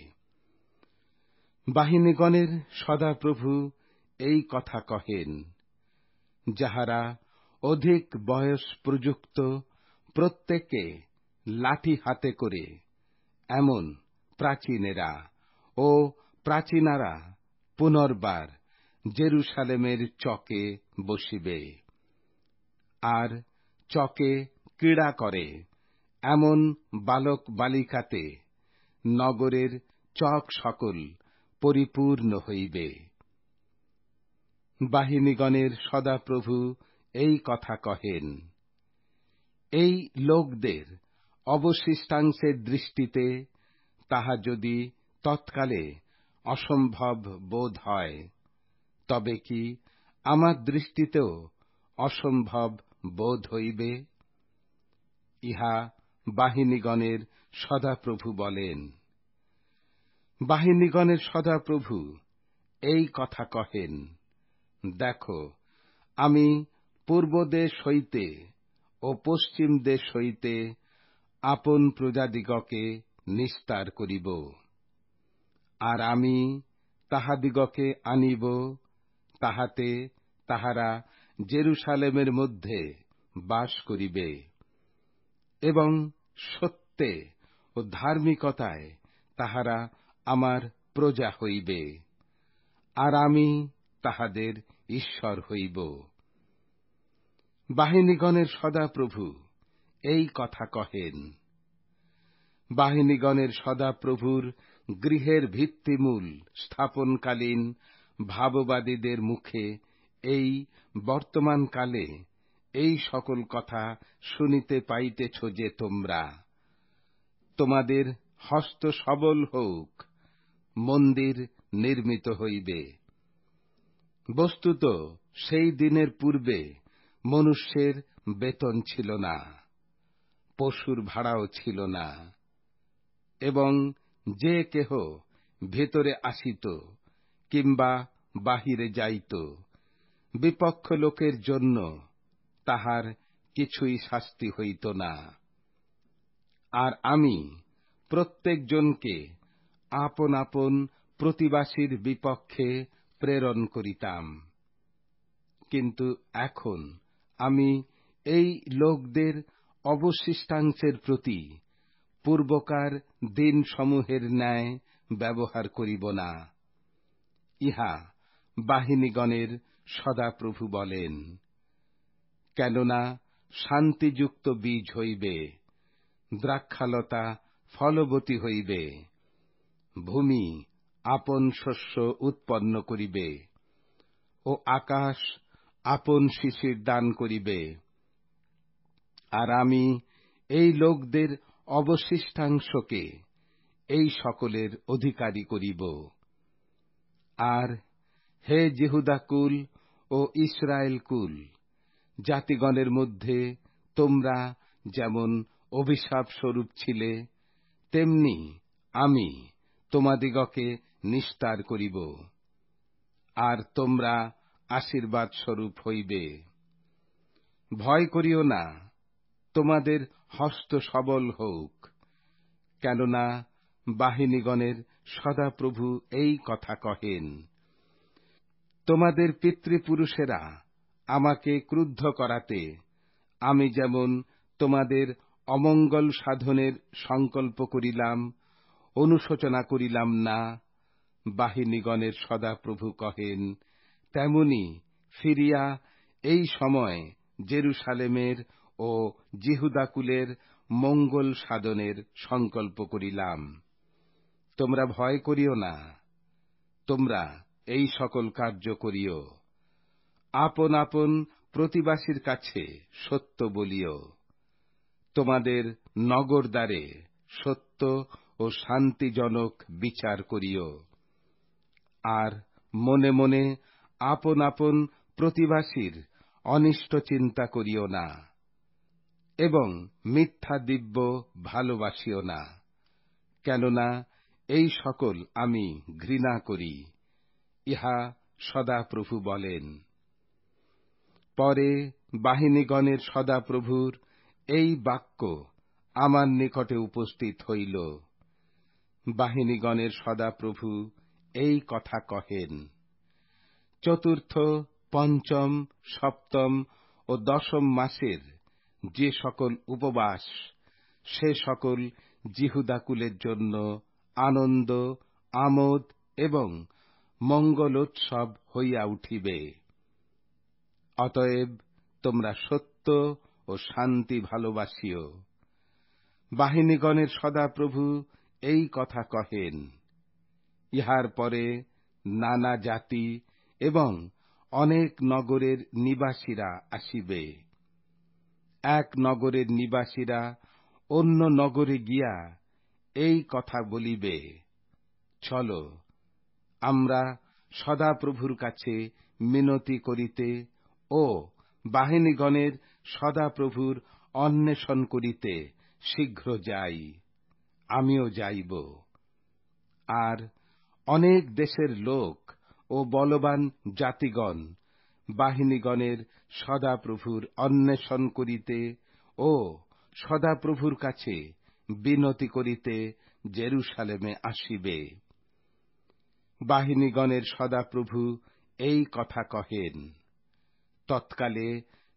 বাহিনীগণের সদাপ্রভু এই কথা কহেন, যাহারা অধিক বয়স প্রযুক্ত, প্রত্যেকে লাঠি হাতে করে, এমন প্রাচীনেরা ও প্রাচীনারা পুনর্বার জেরুসালেমের চকে বসিবে, আর চকে ক্রীড়া করে এমন বালক বালিকাতে নগরের চক সকল পরিপূর্ণ হইবে। বাহিনীগণের সদাপ্রভু এই কথা কহেন, এই লোকদের অবশিষ্টাংশের দৃষ্টিতে তাহা যদি তৎকালে অসম্ভব বোধ হয়, তবে কি আমার দৃষ্টিতেও অসম্ভব বোধ হইবে? ইহা বাহিনীগণের সদাপ্রভু বলেন। বাহিনীগণের সদাপ্রভু এই কথা কহেন, দেখো, আমি পূর্ব দেশ হইতে ও পশ্চিম দেশ হইতে আপন প্রজাদিগকে নিস্তার করিব, আর আমি তাহাদিগকে আনিব, তাহাতে তাহারা জেরুসালেমের মধ্যে বাস করিবে, এবং সত্যে ও ধার্মিকতায় তাহারা আমার প্রজা হইবে, আর আমি তাহাদের ঈশ্বর হইব। বাহিনীগণের সদাপ্রভু এই কথা কহেন। বাহিনীগণের সদাপ্রভুর গৃহের ভিত্তিমূল স্থাপনকালীন ভাববাদীদের মুখে এই বর্তমানকালে এই সকল কথা শুনিতে পাইতেছ যে, তোমরা তোমাদের হস্ত সবল হোক, মন্দির নির্মিত হইবে। বস্তুত সেই দিনের পূর্বে মনুষ্যের বেতন ছিল না, পশুর ভাড়াও ছিল না, এবং যে কেহ ভেতরে আসিত কিংবা বাহিরে যাইত, বিপক্ষ লোকের জন্য তাহার কিছুই শাস্তি হইত না। আর আমি প্রত্যেকজনকে আপন আপন প্রতিবাসীর বিপক্ষে প্রেরণ করিতাম। কিন্তু এখন আমি এই লোকদের অবশিষ্টাংশের প্রতি পূর্বকার দিনসমূহের ন্যায় ব্যবহার করিব না। ইহা বাহিনীগণের সদাপ্রভু বলেন। কেননা শান্তিযুক্ত বীজ হইবে, দ্রাক্ষালতা ফলবতী হইবে, ভূমি আপন শস্য উৎপন্ন করিবে ও আকাশ আপন শিশির দান করিবে। আর আমি এই লোকদের অবশিষ্টাংশকে এই সকলের অধিকারী করিব। আর হে জিহুদা কুল ও ইসরায়েল কুল, জাতিগণের মধ্যে তোমরা যেমন অভিশাপ স্বরূপ ছিলে, তেমনি আমি তোমাদিগকে নিস্তার করিব, আর তোমরা আশীর্বাদ স্বরূপ হইবে। ভয় করিও না, তোমাদের হস্ত সবল হোক, কেননা বাহিনীগণের সদাপ্রভু এই কথা কহেন, তোমাদের পিতৃপুরুষেরা আমাকে ক্রুদ্ধ করাতে আমি যেমন তোমাদের অমঙ্গল সাধনের সংকল্প করিলাম, অনুশোচনা করিলাম না, বাহিনীগণের সদাপ্রভু কহেন, তেমনি ফিরিয়া এই সময় জেরুসালেমের ও জিহুদাকুলের মঙ্গল সাধনের সংকল্প করিলাম। তোমরা ভয় করিও না, তোমরা এই সকল কার্য করিও। আপন আপন প্রতিবাসীর কাছে সত্য বলিও। তোমাদের নগরদ্বারে সত্য ও শান্তিজনক বিচার করিও। আর মনে মনে আপন আপন প্রতিবাসীর অনিষ্ট চিন্তা করিও না, এবং মিথ্যা দিব্য ভালোবাসিও না, কেননা এই সকল আমি ঘৃণা করি, ইহা সদাপ্রভু বলেন। পরে বাহিনীগণের সদাপ্রভুর এই বাক্য আমার নিকটে উপস্থিত হইল। বাহিনীগণের সদাপ্রভু এই কথা কহেন, চতুর্থ, পঞ্চম, সপ্তম ও দশম মাসের যে সকল উপবাস, সে সকল জিহুদাকুলের জন্য আনন্দ, আমোদ এবং মঙ্গলোৎসব হইয়া উঠিবে। অতএব তোমরা সত্য ও শান্তি ভালোবাসিও। বাহিনীগণের সদাপ্রভু এই কথা কহেন, ইহার পরে নানা জাতি এবং অনেক নগরের নিবাসীরা আসিবে। এক নগরের নিবাসীরা অন্য নগরে গিয়া এই কথা বলিবে, চলো আমরা সদাপ্রভুর কাছে মিনতি করিতে ও বাহিনীগণের সদাপ্রভুর অন্বেষণ করিতে শীঘ্র যাই, আমিও যাইব। আর অনেক দেশের লোক ও বলবান জাতিগণ বাহিনীগণের সদাপ্রভুর অন্বেষণ করিতে ও সদাপ্রভুর কাছে বিনতি করিতে জেরুসালেমে আসিবে। বাহিনীগণের সদাপ্রভু এই কথা কহেন, তৎকালে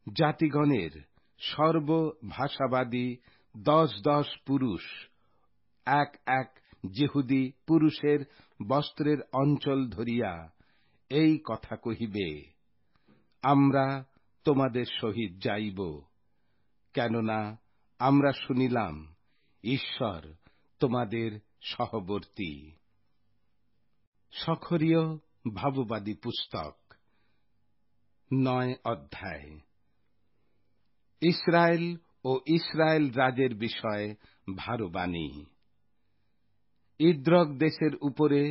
জাতিগণের সর্বভাষাবাদী 10 পুরুষ এক এক জিহুদি পুরুষের বস্ত্রের অঞ্চল ধরিয়া এই কথা কহিবে, আমরা তোমাদের সহিত যাইব, কেননা আমরা শুনিলাম ঈশ্বর তোমাদের সহবর্তী। সখরীয় ভাববাদী পুস্তক 9 অধ্যায়। ইসরায়েল ও ইসরায়েল রাজের বিষয়ে ভারবাণী। ইদ্রক দেশের উপরে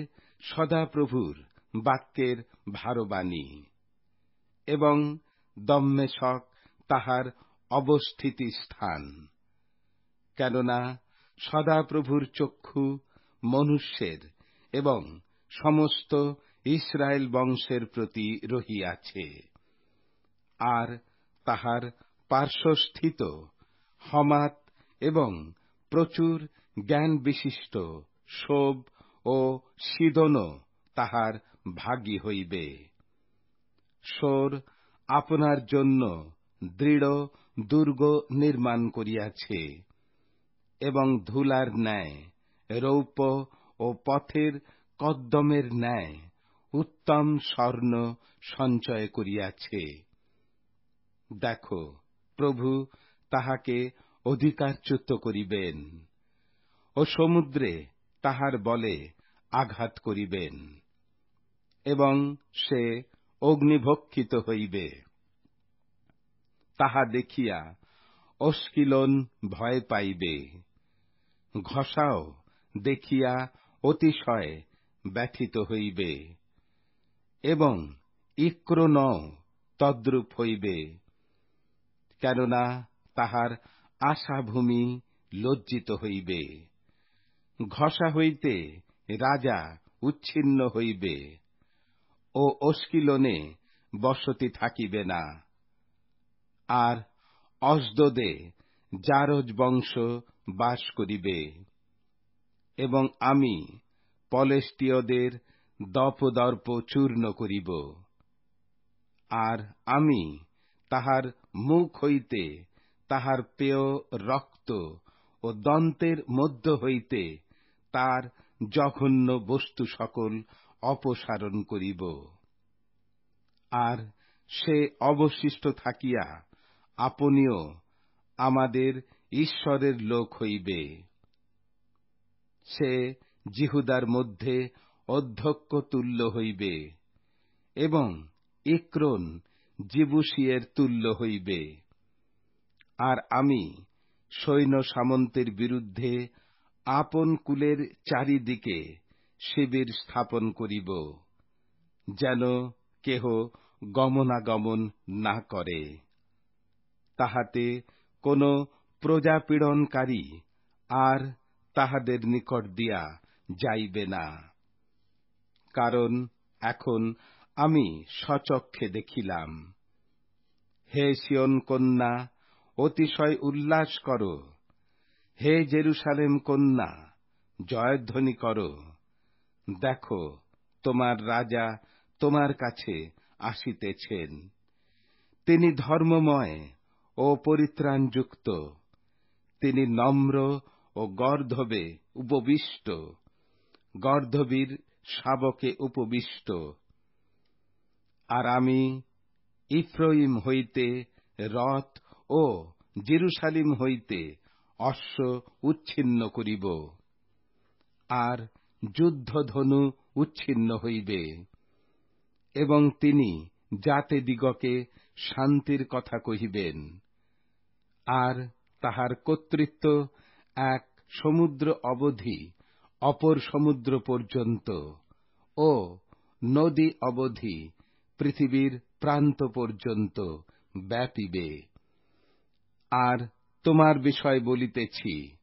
সদাপ্রভুর বাক্যের ভারবাণী, এবং দম্মেশক তাহার অবস্থিতি স্থান। কেননা সদাপ্রভুর চক্ষু মনুষ্যের এবং সমস্ত ইসরায়েল বংশের প্রতি রহিয়াছে, আর তাহার পার্শ্বস্থিত হমাত এবং প্রচুর জ্ঞান বিশিষ্ট শোব ও সিদোনও তাহার ভাগী হইবে। সোর আপনার জন্য দৃঢ় দুর্গ নির্মাণ করিয়াছে, এবং ধুলার ন্যায় রৌপ্য ও পথের কদ্দমের ন্যায় উত্তম স্বর্ণ সঞ্চয় করিয়াছে। দেখো, প্রভু তাহাকে অধিকারচ্যুত করিবেন, ও সমুদ্রে তাহার বলে আঘাত করিবেন, এবং সে অগ্নিভক্ষিত হইবে। তাহা দেখিয়া অস্কিলন ভয় পাইবে, ঘষাও দেখিয়া অতিশয় ব্যথিত হইবে, এবং ইক্রোনও তদ্রূপ হইবে, কেননা তাহার আশাভূমি লজ্জিত হইবে। ঘষা হইতে রাজা উচ্ছিন্ন হইবে, ও অস্কিলনে বসতি থাকিবে না। আর অসদোদে জারজ বংশ বাস করিবে, এবং আমি পলেষ্টীয়দের দপদর্প চূর্ণ করিব। আর আমি তাহার মুখ হইতে তাহার পেয় রক্ত ও দন্তের মধ্য হইতে তার জঘন্য বস্তু সকল অপসারণ করিব। আর সে অবশিষ্ট থাকিয়া আপনিও আমাদের ঈশ্বরের লোক হইবে। সে জিহুদার মধ্যে অধ্যক্ষ তুল্য হইবে, এবং ইক্রোন জিবুসিয়ের তুল্য হইবে। আর আমি সৈন্য সামন্তের বিরুদ্ধে আপন কুলের চারিদিকে শিবির স্থাপন করিব, যেন কেহ গমনাগমন না করে। তাহাতে কোন প্রজাপীড়নকারী আর তাহাদের নিকট দিয়া যাইবে না। কারণ এখন আমি স্বচক্ষে দেখিলাম। হে সিয়ন কন্যা, অতিশয় উল্লাস কর। হে জেরুসালেম কন্যা, জয়ধ্বনি কর। দেখো, তোমার রাজা তোমার কাছে আসিতেছেন। তিনি ধর্মময় ও পরিত্রাণযুক্ত, তিনি নম্র ও গর্ধবে উপবিষ্ট, গর্ধবীর শাবকে উপবিষ্ট। আর আমি ইফ্রাইম হইতে রথ ও জেরুসালেম হইতে অশ্ব উচ্ছিন্ন করিব, আর যুদ্ধধনু উচ্ছিন্ন হইবে, এবং তিনি জাতিদিগকে শান্তির কথা কহিবেন। আর তাহার কর্তৃত্ব এক সমুদ্র অবধি অপর সমুদ্র পর্যন্ত, ও নদী অবধি পৃথিবীর প্রান্ত পর্যন্ত ব্যাপিবে। আর তোমার বিষয় বলিতেছি,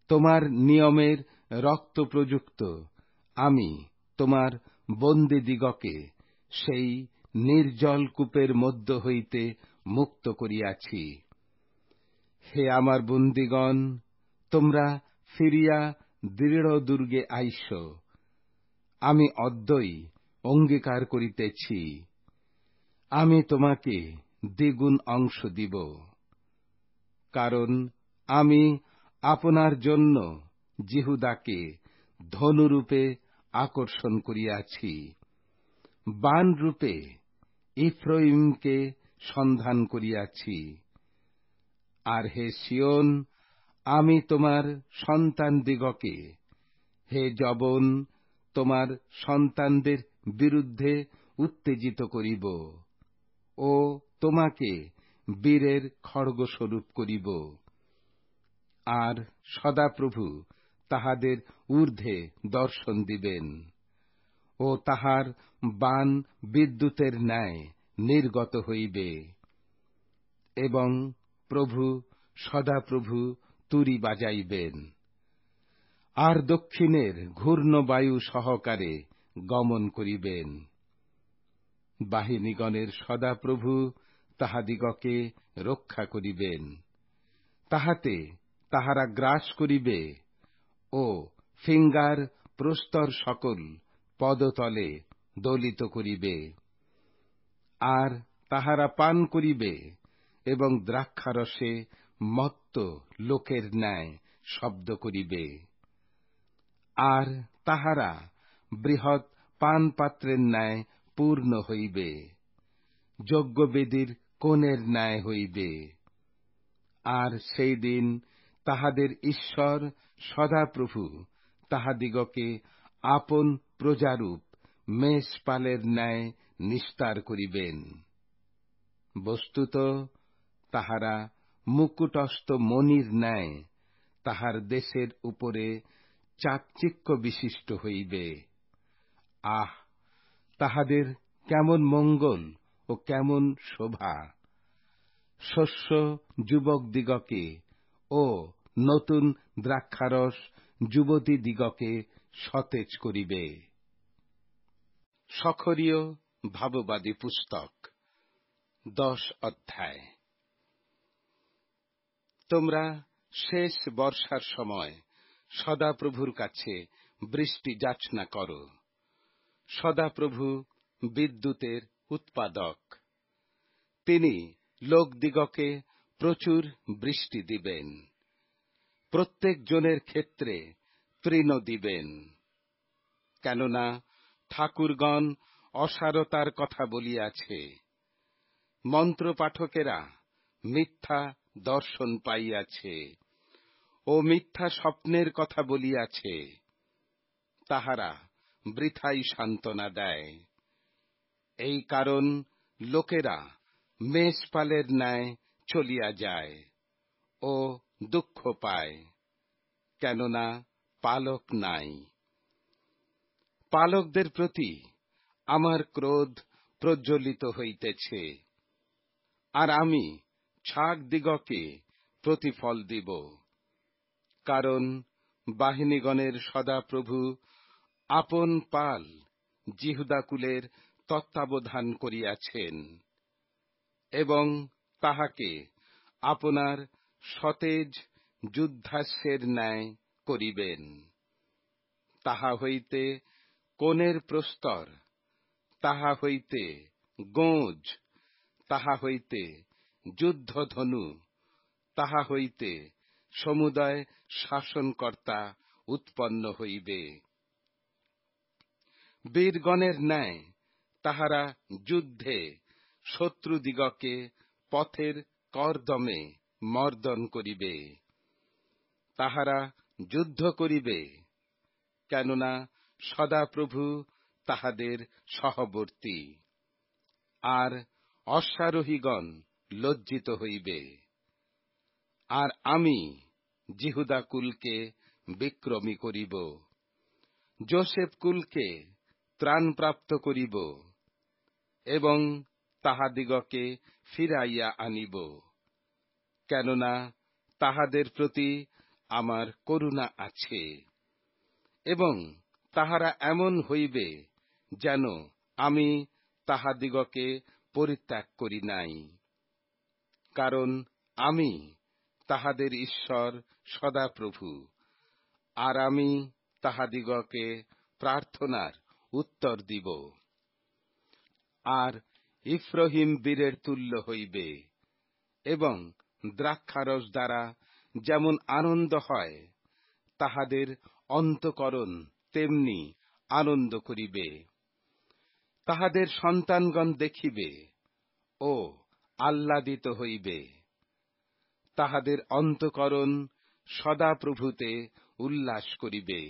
তোমার নিয়মের রক্ত প্রযুক্ত আমি তোমার বন্দীদিগকে সেই নির্জল কূপের মধ্য হইতে মুক্ত করিয়াছি। হে আমার বন্দীগণ, তোমরা ফিরিয়া দৃঢ় দুর্গে আইস। আমি অদ্যই অঙ্গীকার করিতেছি, আমি তোমাকে দ্বিগুণ অংশ দিব। কারণ আমি আপনার জন্য জিহুদাকে ধনুরূপে আকর্ষণ করিয়াছি, বাণরূপে ইফ্রাইমকে সন্ধান করিয়াছি। আর হে সিয়ন, আমি তোমার সন্তানদিগকে, হে যবন, তোমার সন্তানদের বিরুদ্ধে উত্তেজিত করিব, ও তোমাকে বীরের খড়গস্বরূপ করিব। আর সদাপ্রভু তাহাদের ঊর্ধ্বে দর্শন দিবেন, ও তাহার বাণ বিদ্যুতের ন্যায় নির্গত হইবে, এবং প্রভু সদাপ্রভু তুরি বাজাইবেন। আর দক্ষিণের ঘূর্ণবায়ু সহকারে গমন করিবেন। বাহিনীগণের সদাপ্রভু তাহাদিগকে রক্ষা করিবেন। তাহাতে তাহারা গ্রাস করিবে, ও ফিঙ্গার প্রস্তর সকল পদতলে দলিত করিবে। আর তাহারা পান করিবে, এবং দ্রাক্ষারসে মত্ত লোকের ন্যায় শব্দ করিবে। আর তাহারা বৃহৎ পানপাত্রের ন্যায় পূর্ণ হইবে, যজ্ঞবেদীর কোণের ন্যায় হইবে। আর সেই দিন তাহাদের ঈশ্বর সদাপ্রভু তাহাদিগকে আপন প্রজারূপ মেষপালের ন্যায় নিস্তার করিবেন। বস্তুত তাহারা মুকুটস্থ মণির ন্যায় তাহার দেশের উপরে চাকচিক্য বিশিষ্ট হইবে। আহ, তাহাদের কেমন মঙ্গল ও কেমন শোভা! শস্য যুবকদিগকে ও নতুন দ্রাক্ষারস যুবতীদিগকে সতেজ করিবে। সখরীয় ভাববাদী পুস্তক 10 অধ্যায়। তোমরা শেষ বর্ষার সময় সদাপ্রভুর কাছে বৃষ্টি যাচনা করো। সদাপ্রভু বিদ্যুতের উৎপাদক। তিনি লোকদিগকে প্রচুর বৃষ্টি দিবেন। প্রত্যেক জনের ক্ষেত্রে তৃণ দিবেন। কেননা ঠাকুরগণ অসারতার কথা বলিয়াছে, মন্ত্রপাঠকেরা মিথ্যা দর্শন পাইয়াছে ও মিথ্যা স্বপ্নের কথা বলিয়াছে। তাহারা বৃথাই সান্ত্বনা দেয়। এই কারণ লোকেরা মেষপালের ন্যায় চলিয়া যায় ও দুঃখ পায়, কেননা পালক নাই। পালকদের প্রতি আমার ক্রোধ প্রজ্বলিত হইতেছে, আর আমি ছাগদিগকে প্রতিফল দিব। কারণ বাহিনীগণের সদাপ্রভু আপন পাল জিহুদাকুলের তত্ত্বাবধান করিয়াছেন এবং তাহাকে আপনার সতেজ যুদ্ধাশ্বের ন্যায় করিবেন। তাহা হইতে কোণের প্রস্তর, তাহা হইতে গোঁজ, তাহা হইতে যুদ্ধধনু, তাহা হইতে সমুদয় শাসনকর্তা উৎপন্ন হইবে। বীরগণের ন্যায় তাহারা যুদ্ধে শত্রুদিগকে পথের করদমে মর্দন করিবে। তাহারা যুদ্ধ করিবে, কেননা সদাপ্রভু তাহাদের সহবর্তী। আর অশ্বারোহীগণ লজ্জিত হইবে। আর আমি জিহুদা কুলকে বিক্রমী করিব, যোসেফ কুলকে ত্রাণপ্রাপ্ত করিব এবং তাহাদিগকে ফিরাইয়া আনিব। কেননা তাহাদের প্রতি আমার করুণা আছে এবং তাহারা এমন হইবে যেন আমি তাহাদিগকে পরিত্যাগ করি নাই। কারণ আমি তাহাদের ঈশ্বর সদাপ্রভু, আর আমি তাহাদিগকে প্রার্থনার উত্তর দিব। আর ইফ্রহিম বীরের তুল্য হইবে এবং দ্রাক্ষারস দ্বারা যেমন আনন্দ হয়, তাহাদের অন্তঃকরণ তেমনি আনন্দ করিবে। তাহাদের সন্তানগণ দেখিবে ও আহ্লাদিত হইবে। তাহাদের অন্তঃকরণ সদাপ্রভুতে উল্লাস করিবে।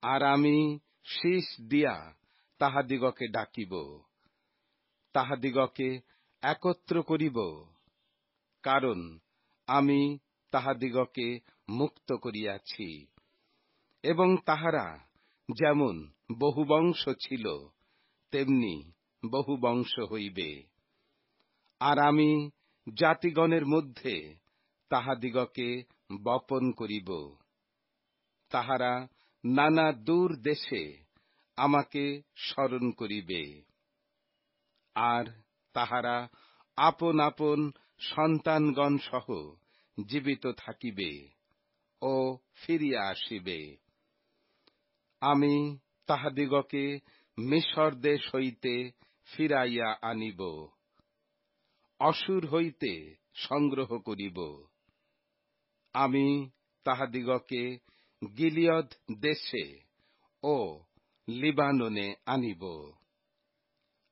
আর আমি শীষ দিয়া তাহাদিগকে ডাকিব, তাহাদিগকে একত্র করিব। কারণ আমি তাহাদিগকে মুক্ত করিয়াছি এবং তাহারা যেমন বহুবংশ ছিল, তেমনি বহুবংশ হইবে। আর আমি জাতিগণের মধ্যে তাহাদিগকে বপন করিব। তাহারা নানা দূর দেশে আমাকে স্মরণ করিবে। আর তাহারা আপন আপন সন্তানগণ সহ জীবিত থাকিবে ও ফিরিয়া আসিবে। আমি তাহাদিগকে মিশর দেশ হইতে ফিরাইয়া আনিব, অসুর হইতে সংগ্রহ করিব। আমি তাহাদিগকে গিলিয়দ দেশে ও লিবাননে আনিব,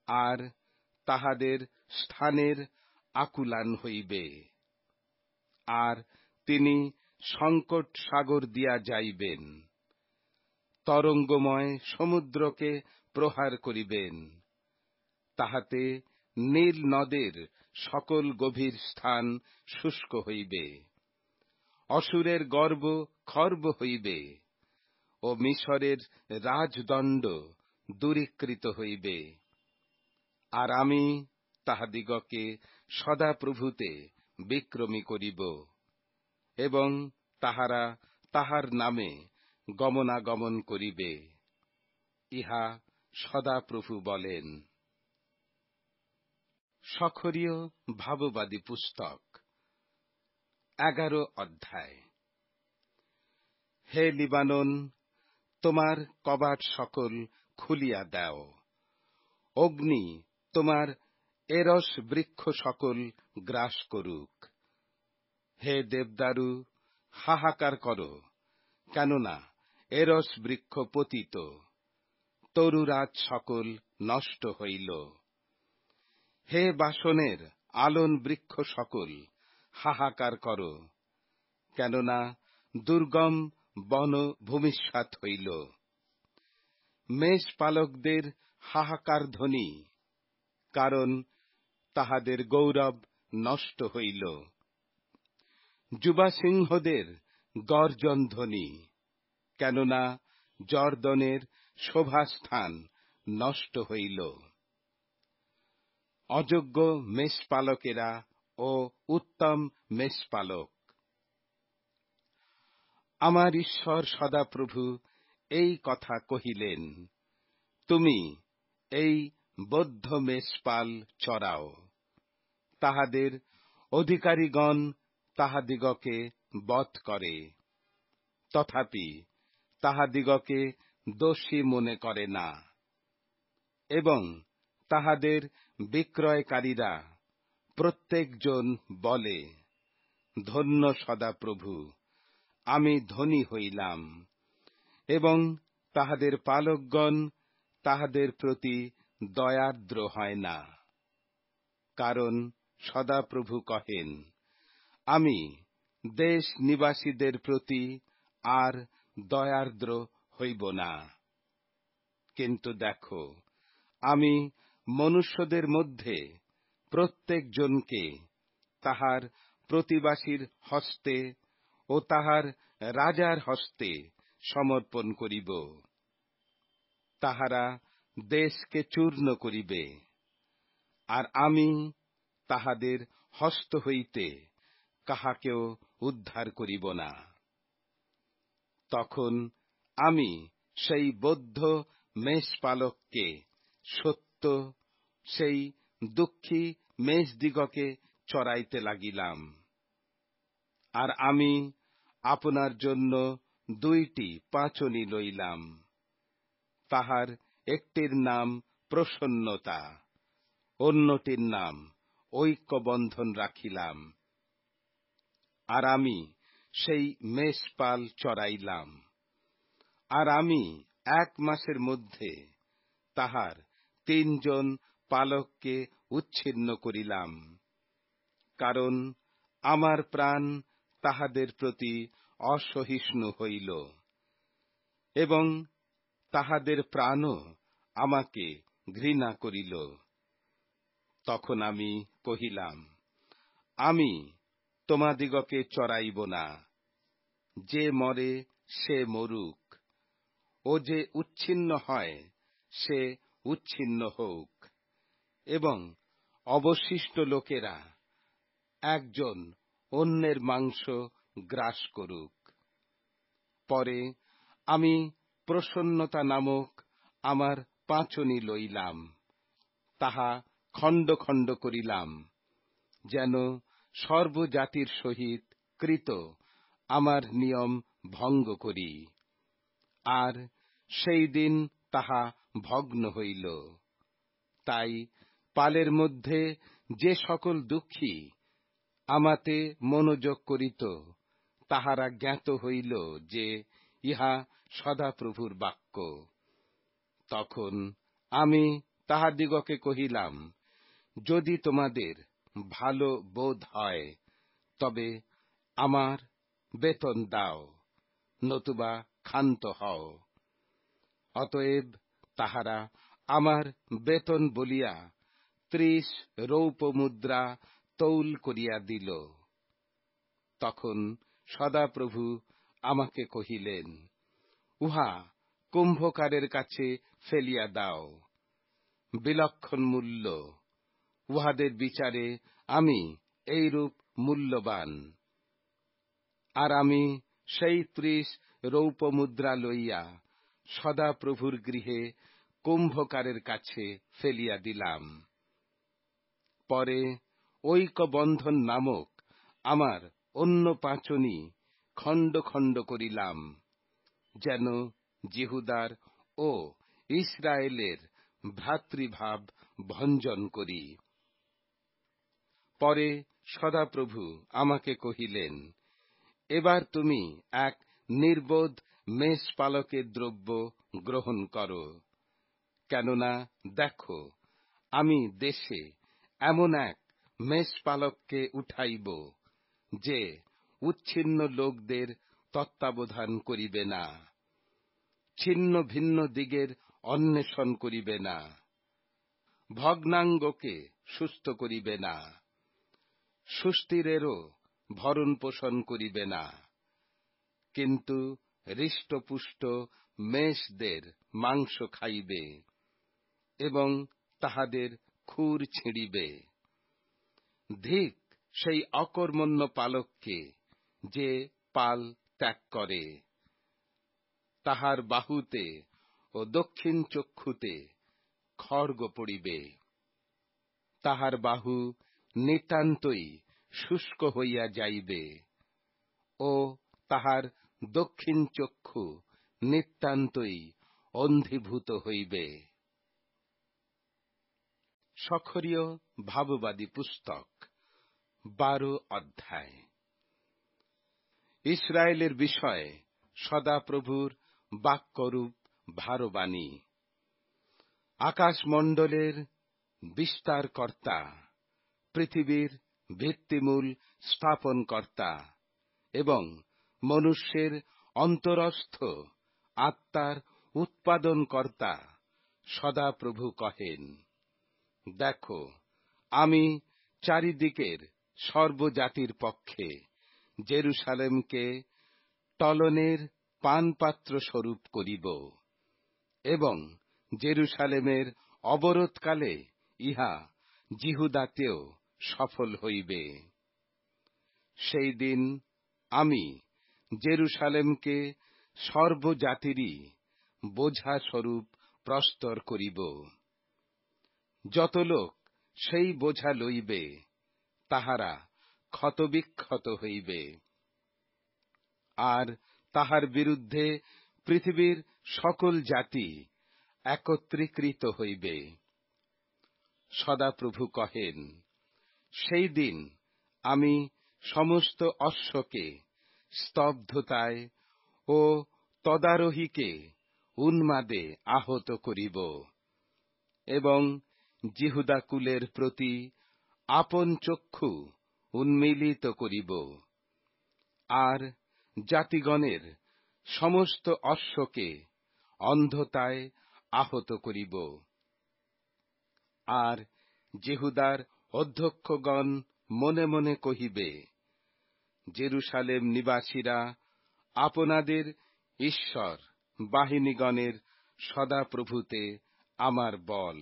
আর তাহাদের স্থানের আকুলান হইবে। আর তিনি সংকট সাগর দিয়া যাইবেন। তরঙ্গময় সমুদ্রকে প্রহার করিবেন। তাহাতে নীল নদের সকল গভীর স্থান শুষ্ক হইবে, অসুরের গর্ব খর্ব হইবে ও মিশরের রাজদণ্ড দূরীকৃত হইবে। আর আমি তাহাদিগকে সদাপ্রভুতে বিক্রমী করিব, এবং তাহারা তাহার নামে গমনাগমন করিবে। ইহা সদাপ্রভু বলেন। সখরীয় ভাববাদী পুস্তক 11 অধ্যায়। হে লিবানন, তোমার কবাট সকল খুলিয়া দাও। অগ্নি তোমার এরস বৃক্ষ সকল গ্রাস করুক। হে দেবদারু, হাহাকার করো, কেননা এরস বৃক্ষ পতিত, তরুরাজ সকল নষ্ট হইল। হে বাসনের আলন বৃক্ষ সকল, হাহাকার করো, কেননা দুর্গম বন ভূমিষ্যাৎ হইল। মেষ পালকদের হাহাকার ধ্বনি, কারণ তাহাদের গৌরব নষ্ট হইল। যুবা সিংহদের গর্জন ধ্বনি, কেননা জর্দনের শোভাস্থান নষ্ট হইল। অযোগ্য মেষপালকেরা ও উত্তম মেষপালক। আমার ঈশ্বর সদাপ্রভু এই কথা কহিলেন, তুমি এই বৌদ্ধ মেষপাল চরাও। তাহাদের অধিকারীগণ তাহাদিগকে বধ করে, তথাপি তাহাদিগকে দোষী মনে করে না, এবং তাহাদের বিক্রয়কারীরা প্রত্যেকজন বলে, ধন্য সদাপ্রভু, আমি ধনী হইলাম। এবং তাহাদের পালকগণ তাহাদের প্রতি দয়ার্দ্র হয় না, কারণ সদাপ্রভু কহেন, আমি দেশ নিবাসীদের প্রতি আর দয়ার্দ্র হইব না। কিন্তু দেখো, আমি মনুষ্যদের মধ্যে প্রত্যেকজনকে তাহার প্রতিবাসীর হস্তে ও তাহার রাজার হস্তে সমর্পণ করিব। তাহারা দেশকে চূর্ণ করিবে, আর আমি তাহাদের হস্ত হইতে কাহাকেও উদ্ধার করিব না। তখন আমি সেই বৌদ্ধ মেষপালককে সত্য সেই দুঃখী মেষদিগকে চরাইতে লাগিলাম। আর আমি আপনার জন্য 2টি পাঁচনি লইলাম। তাহার একটির নাম প্রসন্নতা, অন্যটির নাম ঐক্যবন্ধন রাখিলাম। আর আমি সেই মেষপাল চরাইলাম। আর আমি 1 মাসের মধ্যে তাহার 3 জন পালককে উচ্ছিন্ন করিলাম, কারণ আমার প্রাণ তাহাদের প্রতি অসহিষ্ণু হইল, এবং তাহাদের প্রাণও আমাকে ঘৃণা করিল। তখন আমি কহিলাম, আমি তোমাদিগকে চরাইব না। যে মরে সে মরুক, ও যে উচ্ছিন্ন হয় সে উচ্ছিন্ন হোক, এবং অবশিষ্ট লোকেরা একজন অন্যের মাংস গ্রাস করুক। পরে আমি প্রসন্নতা নামক আমার পাঁচনি লইলাম, তাহা খণ্ড খণ্ড করিলাম, যেন সর্বজাতির সহিত কৃত আমার নিয়ম ভঙ্গ করি। আর সেই দিন তাহা ভগ্ন হইল। তাই পালের মধ্যে যে সকল দুঃখী আমাতে মনোযোগ করিত, তাহারা জ্ঞাত হইল যে ইহা সদাপ্রভুর বাক্য। তখন আমি তাহাদিগকে কহিলাম, যদি তোমাদের ভালো বোধ হয়, তবে আমার বেতন দাও, নতুবা ক্ষান্ত হও। অতএব তাহারা আমার বেতন বলিয়া 30 রৌপ্য মুদ্রা তৌল করিয়া দিল। তখন সদাপ্রভু আমাকে কহিলেন, উহা কুম্ভকারের কাছে ফেলিয়া দাও। বিলক্ষণ মূল্য, উহাদের বিচারে আমি এইরূপ মূল্যবান। আর আমি সেই 30 রৌপ্য মুদ্রা লইয়া সদাপ্রভুর গৃহে কুম্ভকারের কাছে ফেলিয়া দিলাম। পরে ঐক্যবন্ধন নামক আমার অন্য পাঁচনি খণ্ড খণ্ড করিলাম, যেন জিহুদার ও ইসরায়েলের ভ্রাতৃভাব ভঞ্জন করি। পরে সদাপ্রভু আমাকে কহিলেন, এবার তুমি এক নির্বোধ মেষপালকের দ্রব্য গ্রহণ করো, কেননা দেখো, আমি দেশে এমন এক মেষপালককে উঠাইব, যে উচ্ছিন্ন লোকদের তত্ত্বাবধান করিবে না, ছিন্ন ভিন্ন দিগের অন্বেষণ করিবে না, ভগ্নাঙ্গকে সুস্থ করিবে না, সুস্থিরেরও ভরণ পোষণ করিবে না, কিন্তু হৃষ্টপুষ্ট মেষদের মাংস খাইবে এবং তাহাদের খুর ছিঁড়িবে। ধিক সেই অকর্মণ্য পালককে, যে পাল ত্যাগ করে। তাহার বাহুতে ও দক্ষিণ চক্ষুতে খড়গ পড়িবে। তাহার বাহু নিতান্তই শুষ্ক হইয়া যাইবে ও তাহার দক্ষিণ চক্ষু নিতান্তই অন্ধীভূত হইবে। সখরীয় ভাববাদী পুস্তক 12 অধ্যায়। ইসরায়েলের বিষয়ে সদাপ্রভুর বাক্যরূপ ভারবাণী। আকাশমণ্ডলের বিস্তারকর্তা, পৃথিবীর ভিত্তিমূল স্থাপনকর্তা এবং মনুষ্যের অন্তরস্থ আত্মার উৎপাদনকর্তা সদাপ্রভু কহেন, দেখো, আমি চারিদিকের সর্বজাতির পক্ষে জেরুসালেমকে টলনের পানপাত্র স্বরূপ করিব এবং জেরুসালেমের অবরোধকালে ইহা জিহুদাতেও সফল হইবে। সেই দিন আমি জেরুসালেমকে সর্বজাতিরই বোঝা স্বরূপ প্রস্তর করিব। যত লোক সেই বোঝা লইবে, তাহারা ক্ষতবিক্ষত হইবে, আর তাহার বিরুদ্ধে পৃথিবীর সকল জাতি একত্রীকৃত হইবে। সদাপ্রভু কহেন, সেই দিন আমি সমস্ত অশ্বকে স্তব্ধতায় ও তদারোহীকে উন্মাদে আহত করিব এবং জিহুদা কুলের প্রতি আপন চক্ষু উন্মীলিত করিব, আর জাতিগণের সমস্ত অশ্বকে অন্ধতায় আহত করিব। আর জিহুদার অধ্যক্ষগণ মনে মনে কহিবে, জেরুসালেম নিবাসীরা আপনাদের ঈশ্বর বাহিনীগণের সদাপ্রভুতে আমার বল।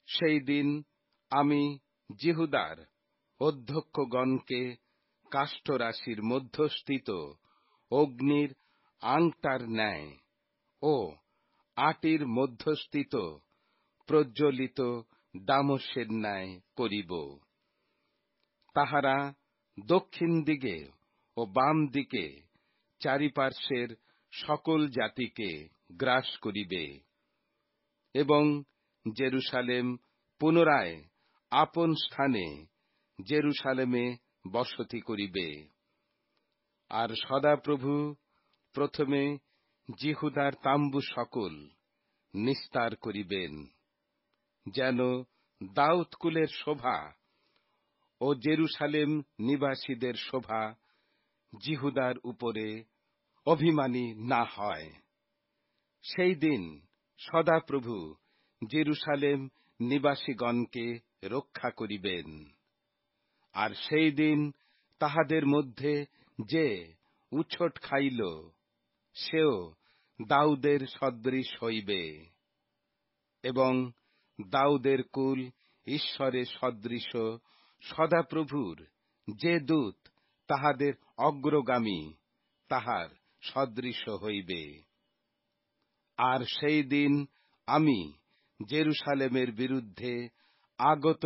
সেই দিন আমি জিহুদার অধ্যক্ষগণকে কাষ্ঠরাশির মধ্যস্থিত অগ্নির আংটার ন্যায় ও আটির মধ্যস্থিত প্রজ্বলিত দামস্যের ন্যায় করিব। তাহারা দক্ষিণ দিকে ও বাম দিকে চারিপার্শ্বের সকল জাতিকে গ্রাস করিবে এবং জেরুসালেম পুনরায় আপন স্থানে জেরুসালেমে বসতি করিবে। আর সদাপ্রভু প্রথমে জিহুদার তাম্বু সকল নিস্তার করিবেন, যেন দাউদকুলের শোভা ও জেরুসালেম নিবাসীদের শোভা জিহুদার উপরে অভিমানী না হয়। সেই দিন সদাপ্রভু জেরুসালেম নিবাসীগণকে রক্ষা করিবেন। আর সেই দিন তাহাদের মধ্যে যে উছট খাইল, সেও দাউদের সদৃশ হইবে, এবং দাউদের কুল ঈশ্বরের সদৃশ সদাপ্রভুর যে দূত তাহাদের অগ্রগামী, তাহার সদৃশ হইবে। আর সেই দিন আমি জেরুসালেমের বিরুদ্ধে আগত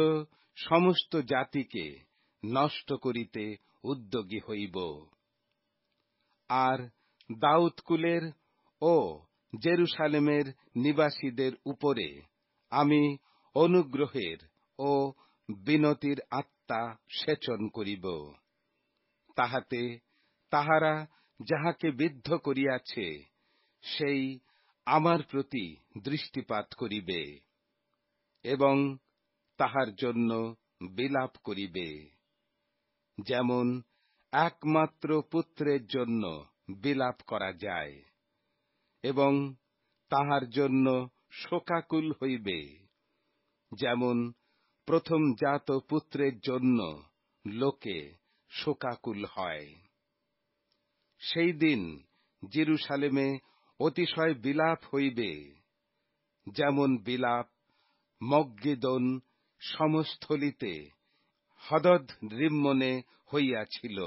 সমস্ত জাতিকে নষ্ট করিতে উদ্যোগী হইব। আর দাউদ কুলের ও জেরুসালেমের নিবাসীদের উপরে আমি অনুগ্রহের ও বিনতির আত্মা সেচন করিব। তাহাতে তাহারা যাহাকে বিদ্ধ করিয়াছে, সেই আমার প্রতি দৃষ্টিপাত করিবে এবং তাহার জন্য বিলাপ করিবে, যেমন একমাত্র পুত্রের জন্য বিলাপ করা যায়, এবং তাহার জন্য শোকাকুল হইবে, যেমন প্রথমজাত পুত্রের জন্য লোকে শোকাকুল হয়। সেই দিন জেরুসালেমে অতিশয় বিলাপ হইবে, যেমন বিলাপ মগ্গিদোন সমস্থলিতে হদদ রিম্মনে হইয়াছিল।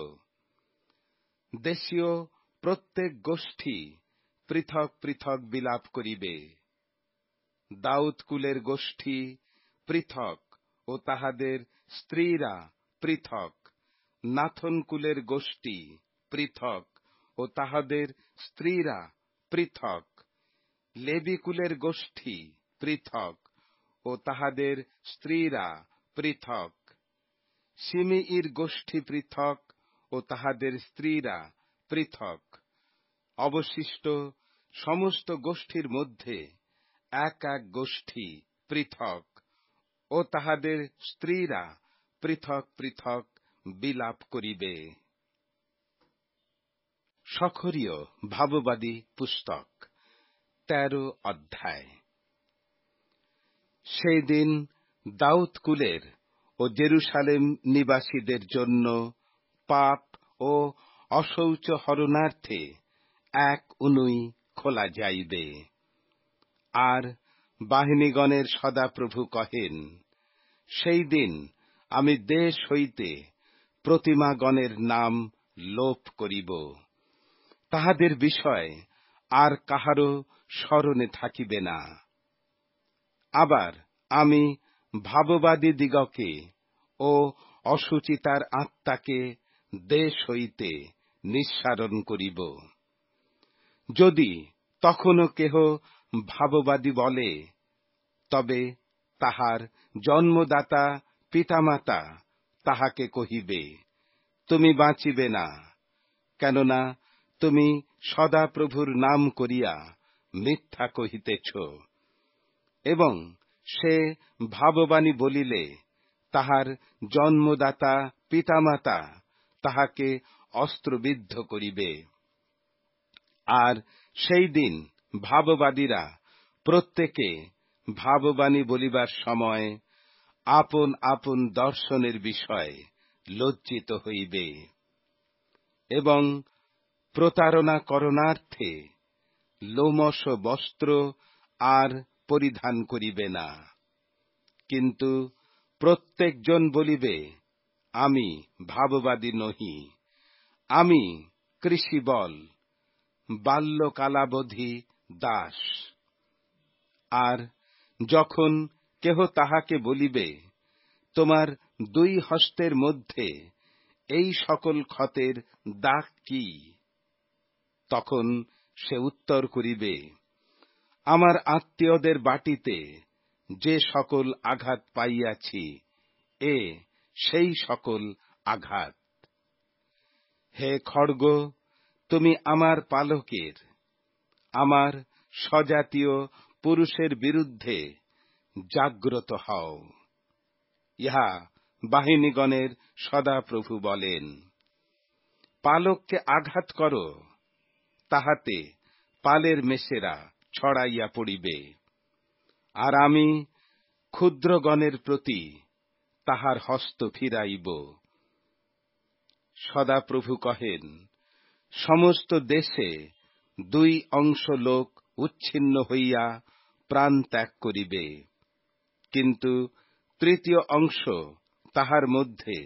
দেশীয় প্রত্যেক গোষ্ঠী পৃথক পৃথক বিলাপ করিবে। দাউদ কুলের গোষ্ঠী পৃথক ও তাহাদের স্ত্রীরা পৃথক, নাথন কুলের গোষ্ঠী পৃথক ও তাহাদের স্ত্রীরা পৃথক, লেবী কুলের গোষ্ঠী পৃথক ও তাহাদের স্ত্রীরা পৃথক, শিমিইর গোষ্ঠী পৃথক ও তাহাদের স্ত্রীরা পৃথক। অবশিষ্ট সমস্ত গোষ্ঠীর মধ্যে এক এক গোষ্ঠী পৃথক ও তাহাদের স্ত্রীরা পৃথক পৃথক বিলাপ করিবে। সখরীয় ভাববাদী পুস্তক 13 অধ্যায়। সেই দিন দাউদ কুলের ও জেরুসালেম নিবাসীদের জন্য পাপ ও অশৌচ হরণার্থে এক উনুই খোলা যাইবে। আর বাহিনীগণের সদাপ্রভু কহেন, সেই দিন আমি দেশ হইতে প্রতিমাগণের নাম লোপ করিব, তাহাদের বিষয় আর কাহারও স্মরণে থাকিবে না। আবার আমি ভাববাদী দিগকে ও অসুচিতার আত্মাকে দেশ হইতে নিঃসারণ করিব। যদি তখনও কেহ ভাববাদী বলে, তবে তাহার জন্মদাতা পিতামাতা তাহাকে কহিবে, তুমি বাঁচিবে না, কেননা তুমি সদাপ্রভুর নাম করিয়া মিথ্যা কহিতেছ। এবং সে ভাববাণী বলিলে তাহার জন্মদাতা পিতামাতা তাহাকে অস্ত্রবিদ্ধ করিবে। আর সেই দিন ভাববাদীরা প্রত্যেকে ভাববাণী বলিবার সময় আপন আপন দর্শনের বিষয় লজ্জিত হইবে, এবং প্রতারণা করণার্থে লোমশ বস্ত্র আর পরিধান করিবে না। কিন্তু প্রত্যেকজন বলিবে, আমি ভাববাদী নহি, আমি কৃষিবল, বাল্যকালাবধি দাস। আর যখন কেহ তাহাকে বলিবে, তোমার দুই হস্তের মধ্যে এই সকল ক্ষতের দাগ কি? তখন সে উত্তর করিবে, আমার আত্মীয়দের বাটিতে যে সকল আঘাত পাইয়াছি, এ সেই সকল আঘাত। হে খড়গ, তুমি আমার পালকের, আমার স্বজাতীয় পুরুষের বিরুদ্ধে জাগ্রত হও। ইহা বাহিনীগণের সদাপ্রভু বলেন। পালককে আঘাত করো, তাহাতে পালের মেষেরা ছড়াইয়া পড়িবে। আর আমি ক্ষুদ্রগণের প্রতি তাহার হস্ত ফিরাইব। সদাপ্রভু কহেন, সমস্ত দেশে 2 অংশ লোক উচ্ছিন্ন হইয়া প্রাণ ত্যাগ করিবে, কিন্তু 3য় অংশ তাহার মধ্যে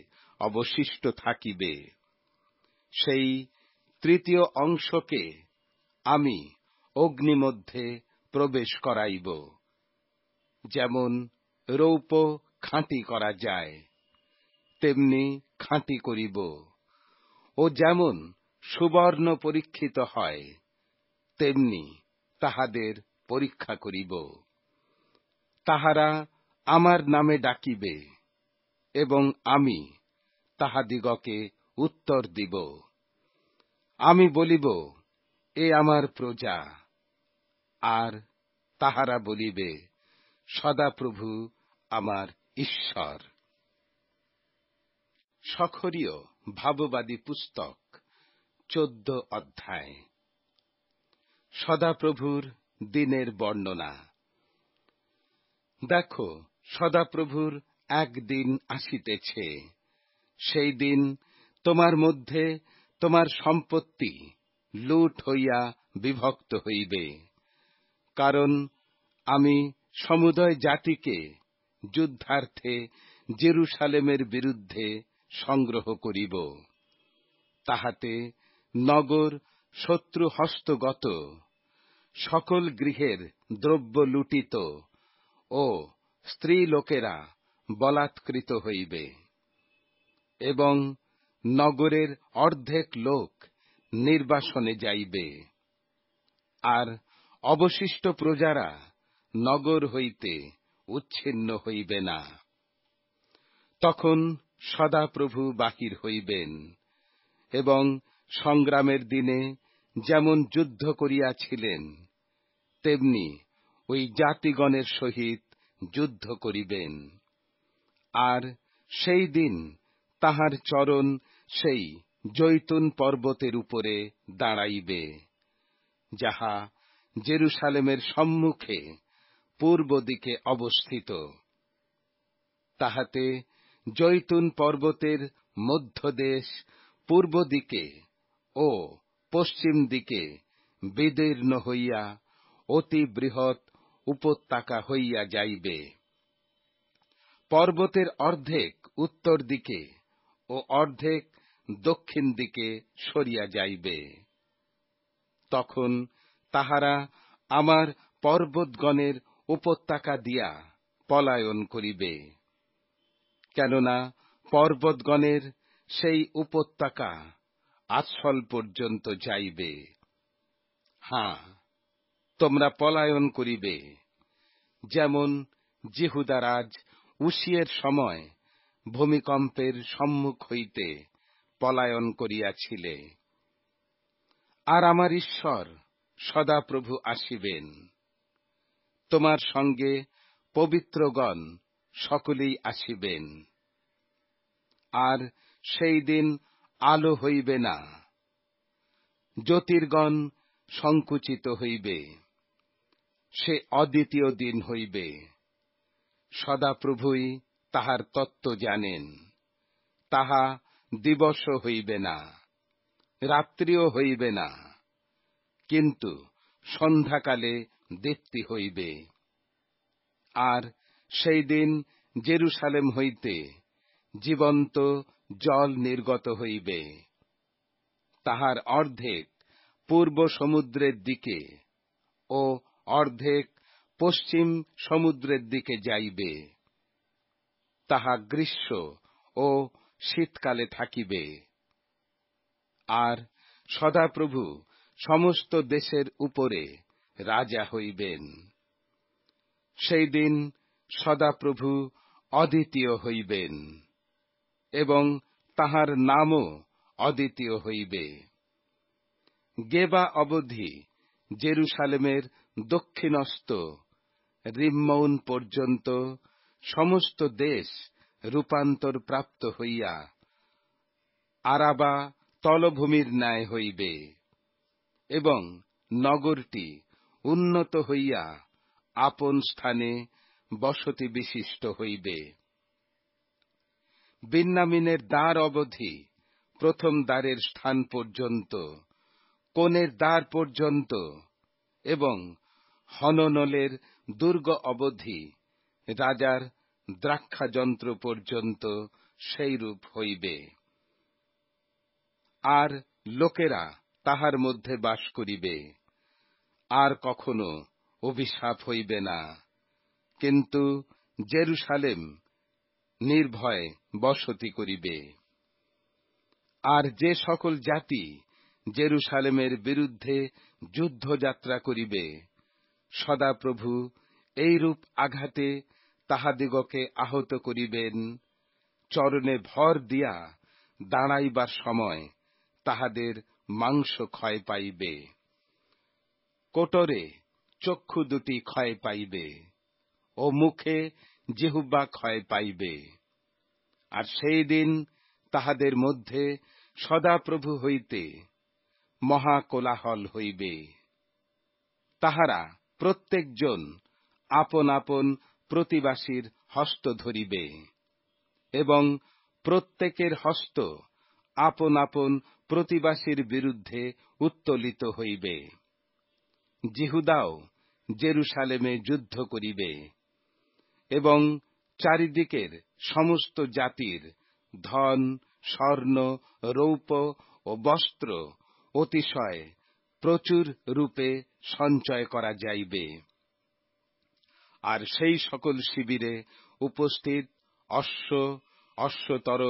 অবশিষ্ট থাকিবে। সেই 3য় অংশকে আমি অগ্নিমধ্যে প্রবেশ করাইব। যেমন রৌপ্য খাঁটি করা যায়, তেমনি খাঁটি করিব। ও যেমন সুবর্ণ পরীক্ষিত হয়, তেমনি তাহাদের পরীক্ষা করিব। তাহারা আমার নামে ডাকিবে, এবং আমি তাহাদিগকে উত্তর দিব। আমি বলিব, এ আমার প্রজা, আর তাহারা বলিবে, সদাপ্রভু আমার ঈশ্বর। সখরীয় ভাববাদী পুস্তক 14 অধ্যায়। সদাপ্রভুর দিনের বর্ণনা। দেখো, সদাপ্রভুর একদিন আসিতেছে, সেই দিন তোমার মধ্যে তোমার সম্পত্তি লুট হইয়া বিভক্ত হইবে। কারণ আমি সমুদয় জাতিকে যুদ্ধার্থে জেরুসালেমের বিরুদ্ধে সংগ্রহ করিব। তাহাতে নগর শত্রু হস্তগত, সকল গৃহের দ্রব্য লুটিত ও স্ত্রী লোকেরা বলাৎকৃত হইবে, এবং নগরের অর্ধেক লোক নির্বাসনে যাইবে, আর অবশিষ্ট প্রজারা নগর হইতে উচ্ছিন্ন হইবে না। তখন সদাপ্রভু বাহির হইবেন, এবং সংগ্রামের দিনে যেমন যুদ্ধ করিয়াছিলেন, তেমনি ওই জাতিগণের সহিত যুদ্ধ করিবেন। আর সেই দিন তাহার চরণ সেই জৈতুন পর্বতের উপরে দাঁড়াইবে, যাহা জেরুসালেমের সম্মুখে পূর্ব দিকে অবস্থিত। তাহাতে জৈতুন পর্বতের মধ্যদেশ পূর্ব দিকে ও পশ্চিম দিকে বিদীর্ণ হইয়া অতি বৃহৎ উপত্যকা হইয়া যাইবে। পর্বতের অর্ধেক উত্তর দিকে ও অর্ধেক দক্ষিণ দিকে সরিয়া যাইবে। তখন তাহারা আমার পর্বতগণের উপত্যকা দিয়া পলায়ন করিবে, কেননা পর্বতগণের সেই উপত্যকা আশ্রল পর্যন্ত যাইবে। হাঁ, তোমরা পলায়ন করিবে, যেমন জিহুদা রাজ উশিয়ের সময় ভূমিকম্পের সম্মুখ হইতে পলায়ন করিয়াছিলে। আর আমার ঈশ্বর সদাপ্রভু আসিবেন। তোমার সঙ্গে পবিত্রগণ সকলেই আসিবেন। আর সেই দিন আলো হইবে না, জ্যোতির্গণ সংকুচিত হইবে। সে অদ্বিতীয় দিন হইবে। সদাপ্রভুই তাহার তত্ত্ব জানেন। তাহা দিবসও হইবে না, রাত্রিও হইবে না, কিন্তু সন্ধ্যাকালে দীপ্তি হইবে। আর সেই দিন জেরুসালেম হইতে জীবন্ত জল নির্গত হইবে। তাহার অর্ধেক পূর্ব সমুদ্রের দিকে ও অর্ধেক পশ্চিম সমুদ্রের দিকে যাইবে। তাহা গ্রীষ্ম ও শীতকালে থাকিবে। আর সদাপ্রভু সমস্ত দেশের উপরে রাজা হইবেন। সেই দিন সদাপ্রভু অদ্বিতীয় হইবেন, এবং তাহার নামও অদ্বিতীয় হইবে। গেবা অবধি জেরুসালেমের দক্ষিণস্থ রিম্মৌন পর্যন্ত সমস্ত দেশ রূপান্তর প্রাপ্ত হইয়া আরাবা তলভূমির ন্যায় হইবে, এবং নগরটি উন্নত হইয়া আপন স্থানে বসতি বিশিষ্ট হইবে। বিন্যামিনের দ্বার অবধি প্রথম দ্বারের স্থান পর্যন্ত, কোণের দ্বার পর্যন্ত এবং হননলের দুর্গ অবধি রাজার দ্রাক্ষাযন্ত্র পর্যন্ত সেইরূপ হইবে। আর লোকেরা তাহার মধ্যে বাস করিবে, আর কখনো অভিশাপ হইবে না, কিন্তু জেরুসালেম নির্ভয়ে বসতি করিবে। আর যে সকল জাতি জেরুসালেমের বিরুদ্ধে যুদ্ধযাত্রা করিবে, সদাপ্রভু এইরূপ আঘাতে তাহাদিগকে আহত করিবেন, চরণে ভর দিয়া দাঁড়াইবার সময় তাহাদের মাংস ক্ষয় পাইবে, কোটরে চক্ষু দুটি ক্ষয় পাইবে ও মুখে জিহ্বা ক্ষয় পাইবে। আর সেই দিন তাহাদের মধ্যে সদাপ্রভু হইতে মহা কোলাহল হইবে। তাহারা প্রত্যেকজন আপন আপন প্রতিবাসীর হস্ত ধরিবে, এবং প্রত্যেকের হস্ত আপন আপন প্রতিবাসীর বিরুদ্ধে উত্তোলিত হইবে। জিহুদাও জেরুসালেমে যুদ্ধ করিবে, এবং চারিদিকের সমস্ত জাতির ধন, স্বর্ণ, রৌপ্য ও বস্ত্র অতিশয় প্রচুর রূপে সঞ্চয় করা যাইবে। আর সেই সকল শিবিরে উপস্থিত অশ্ব, অশ্বতর,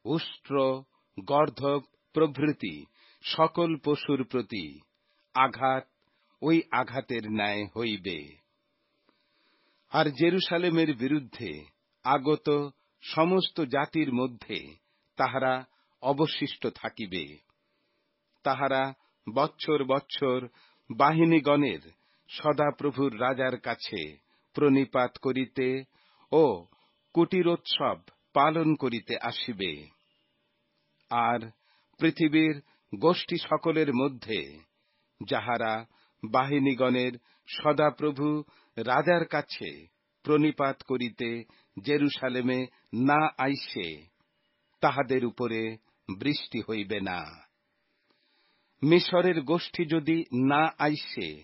উষ্ট্র, গর্ধব প্রভৃতি সকল পশুর প্রতি আঘাত ওই আঘাতের ন্যায় হইবে। আর জেরুসালেমের বিরুদ্ধে আগত সমস্ত জাতির মধ্যে তাহারা অবশিষ্ট থাকিবে। তাহারা বৎসর বৎসর বাহিনীগণের সদাপ্রভুর রাজার কাছে প্রণিপাত করিতে ও কুটিরোৎসব পালন করিতে আসিবে। আর পৃথিবীর গোষ্ঠী সকলের মধ্যে যাহারা বাহিনীগণের সদাপ্রভু রাজার কাছে প্রণিপাত করিতে জেরুসালেমে না আইসে, তাহাদের উপরে বৃষ্টি হইবে না। মিশরের গোষ্ঠী যদি না আইসে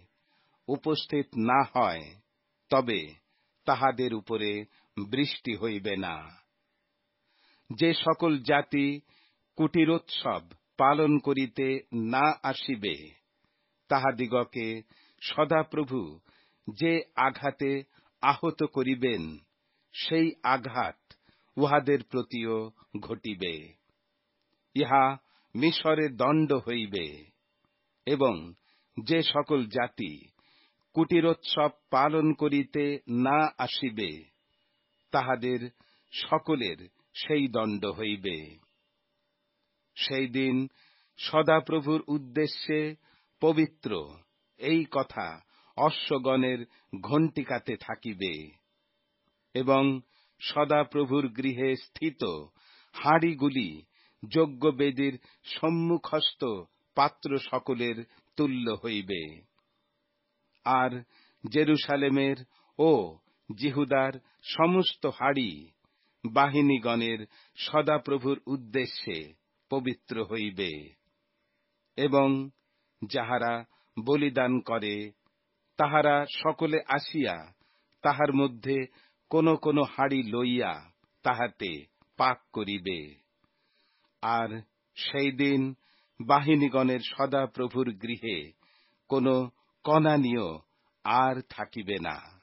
উপস্থিত না হয়, তবে তাহাদের উপরে বৃষ্টি হইবে না। যে সকল জাতি কুটিরোৎসব পালন করিতে না আসিবে, তাহাদিগকে সদাপ্রভু যে আঘাতে আহত করিবেন, সেই আঘাত উহাদের প্রতিও ঘটিবে। ইহা মিশরের দণ্ড হইবে। এবং যে সকল জাতি কুটিরোৎসব পালন করিতে না আসিবে, তাহাদের সকলের সেই দণ্ড হইবে। সেই দিন সদাপ্রভুর উদ্দেশ্যে পবিত্র এই কথা অশ্বগণের ঘণ্টিকাতে থাকিবে, এবং সদাপ্রভুর গৃহে স্থিত হাঁড়িগুলি যজ্ঞবেদীর সম্মুখস্থ পাত্র সকলের তুল্য হইবে। আর জেরুসালেমের ও জিহুদার সমস্ত হাঁড়ি বাহিনীগণের সদাপ্রভুর উদ্দেশ্যে পবিত্র হইবে। এবং যাহারা বলিদান করে, তাহারা সকলে আসিয়া তাহার মধ্যে কোন কোন হাঁড়ি লইয়া তাহাতে পাক করিবে। আর সেই দিন বাহিনীগণের সদাপ্রভুর গৃহে কোন কনানীয় আর থাকিবে না।